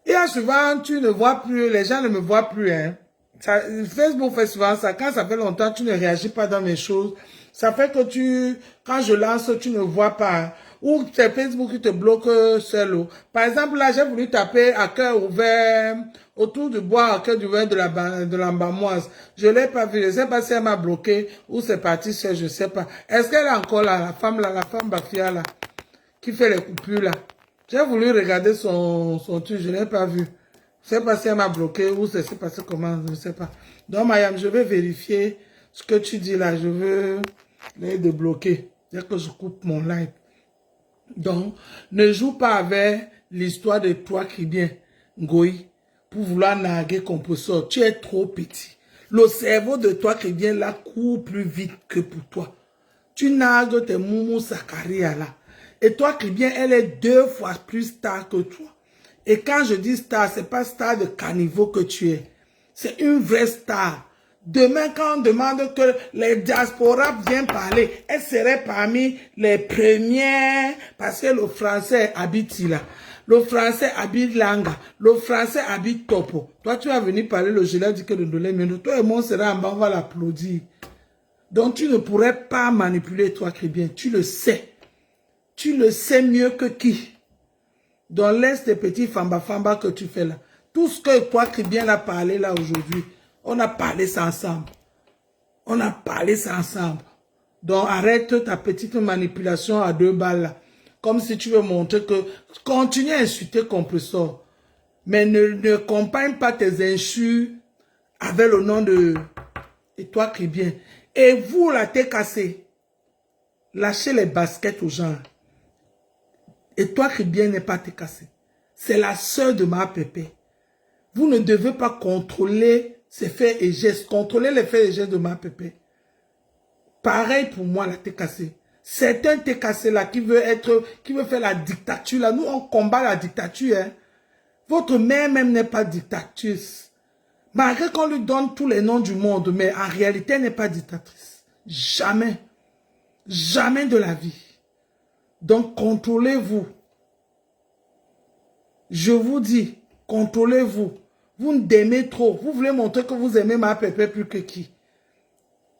Et souvent, tu ne vois plus, les gens ne me voient plus. Hein. Facebook fait souvent ça. Quand ça fait longtemps, tu ne réagis pas dans mes choses. Ça fait que quand je lance, tu ne vois pas. Ou c'est Facebook qui te bloque seul. Par exemple, là, j'ai voulu taper à cœur ouvert, autour du bois, à cœur ouvert de l'ambamoise. Je l'ai pas vu. Je sais pas si elle m'a bloqué ou c'est parti seul, je sais pas. Est-ce qu'elle est encore là, la femme Bafia là, qui fait les coupures là? J'ai voulu regarder son truc, je l'ai pas vu. Je sais pas si elle m'a bloqué ou c'est passé comment, je ne sais pas. Donc, Mayam, je vais vérifier ce que tu dis là. Je veux les débloquer. Dès que je coupe mon live. Donc, ne joue pas avec l'histoire de toi qui vient, Ngoï, pour vouloir narguer compresseur. Tu es trop petit. Le cerveau de toi qui vient là court plus vite que pour toi. Tu nargues tes moumous Sakaria là. Et toi qui viens, elle est 2 fois plus star que toi. Et quand je dis star, c'est pas star de caniveau que tu es. C'est une vraie star. Demain, quand on demande que les diasporas viennent parler, elle serait parmi les premières, parce que le français habite là. Le français habite Langa. Le français habite Topo. Toi, tu vas venir parler le gilet dit que le dollar, mais toi et moi, on sera en bas, on va l'applaudir. Donc, tu ne pourrais pas manipuler toi qui bien. Tu le sais. Tu le sais mieux que qui? Dans l'est des petits famba que tu fais là. Tout ce que toi qui bien a parlé là aujourd'hui, on a parlé ça ensemble. On a parlé ça ensemble. Donc arrête ta petite manipulation à 2 balles là. Comme si tu veux montrer que... Continue à insulter compresseur. Mais ne compagne pas tes insultes avec le nom de... Et toi qui bien. Et vous la tête cassée. Lâchez les baskets aux gens. Et toi qui bien n'est pas te cassé. C'est la sœur de ma pépé. Vous ne devez pas contrôler ses faits et gestes. Contrôler les faits et gestes de ma pépé. Pareil pour moi, la t'es cassé. C'est un t'es cassé là qui veut faire la dictature là. Nous, on combat la dictature. Hein. Votre mère même n'est pas dictatrice. Malgré qu'on lui donne tous les noms du monde, mais en réalité, elle n'est pas dictatrice. Jamais. Jamais de la vie. Donc, contrôlez-vous. Je vous dis, contrôlez-vous. Vous m'aimez trop. Vous voulez montrer que vous aimez ma pépé plus que qui?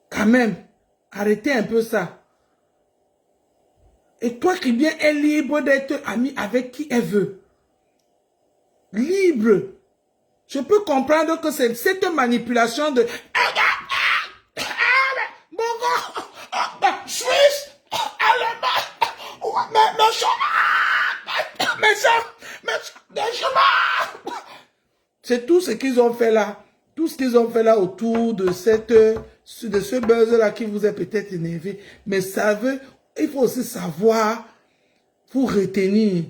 Quand même, arrêtez un peu ça. Et toi qui bien est libre d'être ami avec qui elle veut. Libre. Je peux comprendre que c'est cette manipulation de... Suisse, c'est tout ce qu'ils ont fait là. Tout ce qu'ils ont fait là autour de ce buzz-là qui vous est peut-être énervé. Mais savez, il faut aussi savoir pour retenir.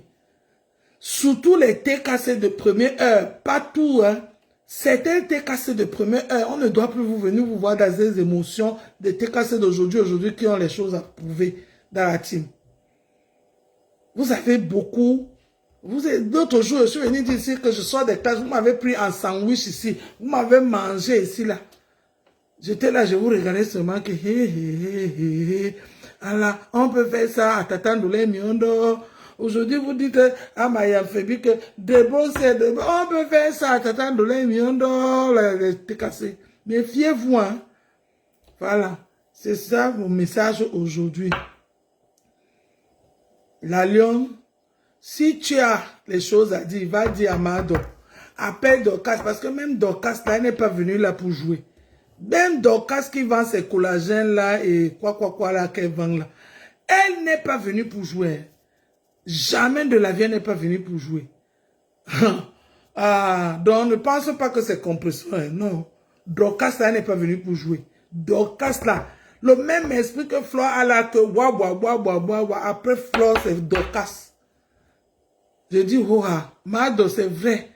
Surtout les TKC de première heure. Pas tout, hein. Certains TKC de première heure, on ne doit plus venir vous voir dans des émotions des TKC d'aujourd'hui qui ont les choses à prouver dans la team. Vous avez beaucoup. D'autres jours, je suis venu dire ici que je sors des classes. Vous m'avez pris en sandwich ici. Vous m'avez mangé ici, là. J'étais là, je vous regardais seulement que... Alors, on peut faire ça à Tata Ndoulé Miondo. Aujourd'hui, vous dites à Maya Fébi que on peut faire ça à Tata Ndoulé Miondo. T'es cassé. Mais fiez-vous, hein. Voilà. C'est ça mon message aujourd'hui. La lionne, si tu as les choses à dire, va dire à Mado. Appelle Dorcas, parce que même Dorcas, là, elle n'est pas venue là pour jouer. Même Dorcas qui vend ses collagènes là et quoi là qu'elle vend là. Elle n'est pas venue pour jouer. Jamais de la vie, elle n'est pas venue pour jouer. Donc ne pense pas que c'est compresseur. Non. Dorcas là, elle n'est pas venue pour jouer. Dorcas là, Le même esprit que Flore a là, que après Flore, c'est Dorcas. Je dis, oh, Mado, c'est vrai.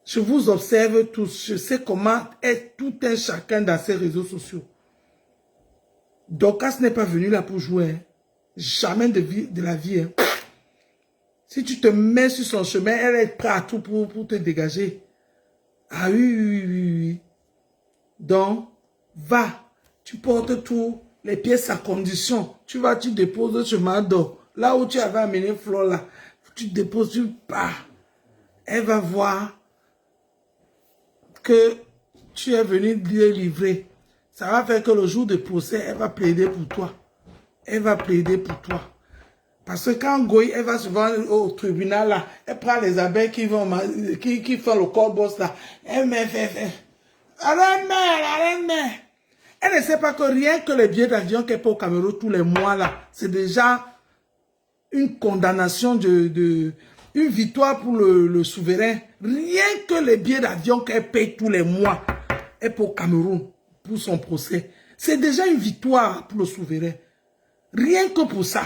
Je vous observe tous. Je sais comment est tout un chacun dans ces réseaux sociaux. Dorcas n'est pas venu là pour jouer. Hein. Jamais de la vie. Hein. Si tu te mets sur son chemin, elle est prête à tout pour te dégager. Ah oui. Donc, va. Tu portes tous les pièces à condition. Tu déposes ce Mado. Là où tu avais amené Flore là. Tu déposes, tu pars. Elle va voir que tu es venu lui livrer. Ça va faire que le jour de procès, elle va plaider pour toi. Elle va plaider pour toi. Parce que quand Goy, elle va souvent au tribunal là, elle prend les abeilles qui font le corps boss là. Elle met la reine mère. Elle ne sait pas que rien que les billets d'avion qu'elle paie au Cameroun tous les mois là, c'est déjà une condamnation une victoire pour le souverain. Rien que les billets d'avion qu'elle paye tous les mois, elle paie au Cameroun pour son procès. C'est déjà une victoire pour le souverain. Rien que pour ça.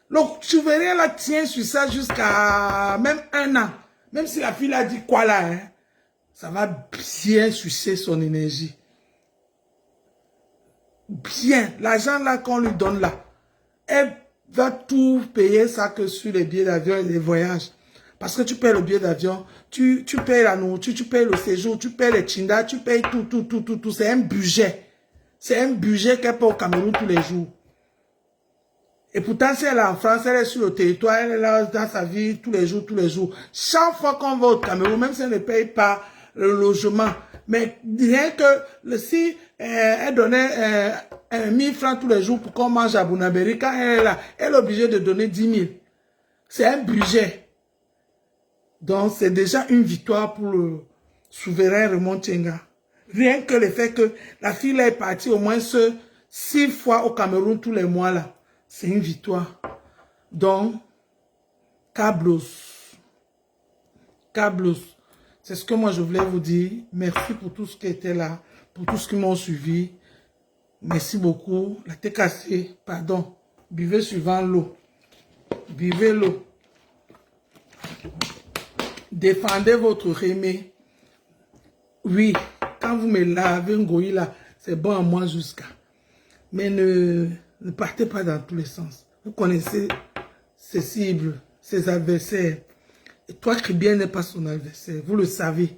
Le souverain là tient sur ça jusqu'à même 1 an. Même si la fille a dit quoi là, hein, ça va bien sucer son énergie. Bien. L'argent là qu'on lui donne là, elle va tout payer ça que sur les billets d'avion et les voyages. Parce que tu payes le billet d'avion, tu payes la nourriture, tu payes le séjour, tu payes les chindas, tu payes tout. C'est un budget. C'est un budget qu'elle paye au Cameroun tous les jours. Et pourtant, si elle est en France, elle est sur le territoire, elle est là dans sa vie tous les jours. Chaque fois qu'on va au Cameroun, même si elle ne paye pas le logement, mais rien que si elle donnait 1000 francs tous les jours pour qu'on mange à Bounaberi, quand elle est là, elle est obligée de donner 10 000. C'est un budget. Donc, c'est déjà une victoire pour le souverain Raymond Tchenga. Rien que le fait que la fille là est partie au moins 6 fois au Cameroun tous les mois là. C'est une victoire. Donc, Cablos. C'est ce que moi je voulais vous dire. Merci pour tout ce qui était là, pour tout ce qui m'ont suivi. Merci beaucoup. La tête cassée, pardon. Buvez suivant l'eau. Buvez l'eau. Défendez votre remé. Oui, quand vous me lavez un goï là, c'est bon à moi jusqu'à. Mais ne partez pas dans tous les sens. Vous connaissez ses cibles, ses adversaires. Et toi, Kribien n'est pas son adversaire. Vous le savez.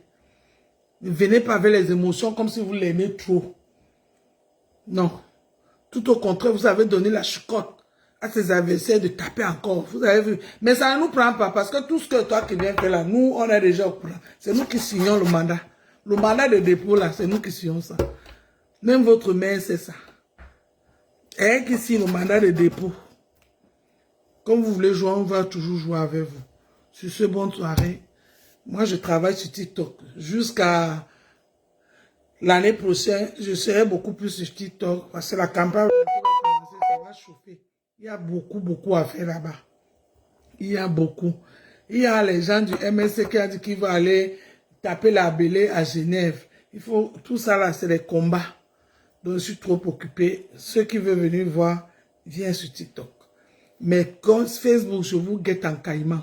Ne venez pas avec les émotions comme si vous l'aimez trop. Non. Tout au contraire, vous avez donné la chicotte à ses adversaires de taper encore. Vous avez vu. Mais ça ne nous prend pas parce que tout ce que toi qui viens faire là, nous, on est déjà au courant. C'est nous qui signons le mandat. Le mandat de dépôt là, c'est nous qui signons ça. Même votre mère, c'est ça. Et qui signe le mandat de dépôt. Comme vous voulez jouer, on va toujours jouer avec vous. Sur ce, bonne soirée. Moi, je travaille sur TikTok. Jusqu'à l'année prochaine, je serai beaucoup plus sur TikTok. Parce que la campagne va commencer, ça va chauffer. Il y a beaucoup à faire là-bas. Il y a beaucoup. Il y a les gens du MSC qui ont dit qu'ils vont aller taper la belée à Genève. Il faut, tout ça là, c'est les combats. Donc, je suis trop occupé. Ceux qui veulent venir voir, viennent sur TikTok. Mais quand Facebook, je vous guette en caïman.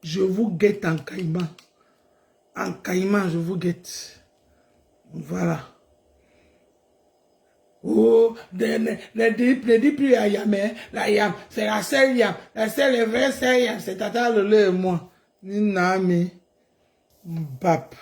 Je vous guette en caïman. En caïman, je vous guette. Voilà. Oh, ne dis plus à Yamé. La Yam, c'est la seule Yam. La seule vraie seule Yam, c'est Tata Lele et moi. Nami. Bap.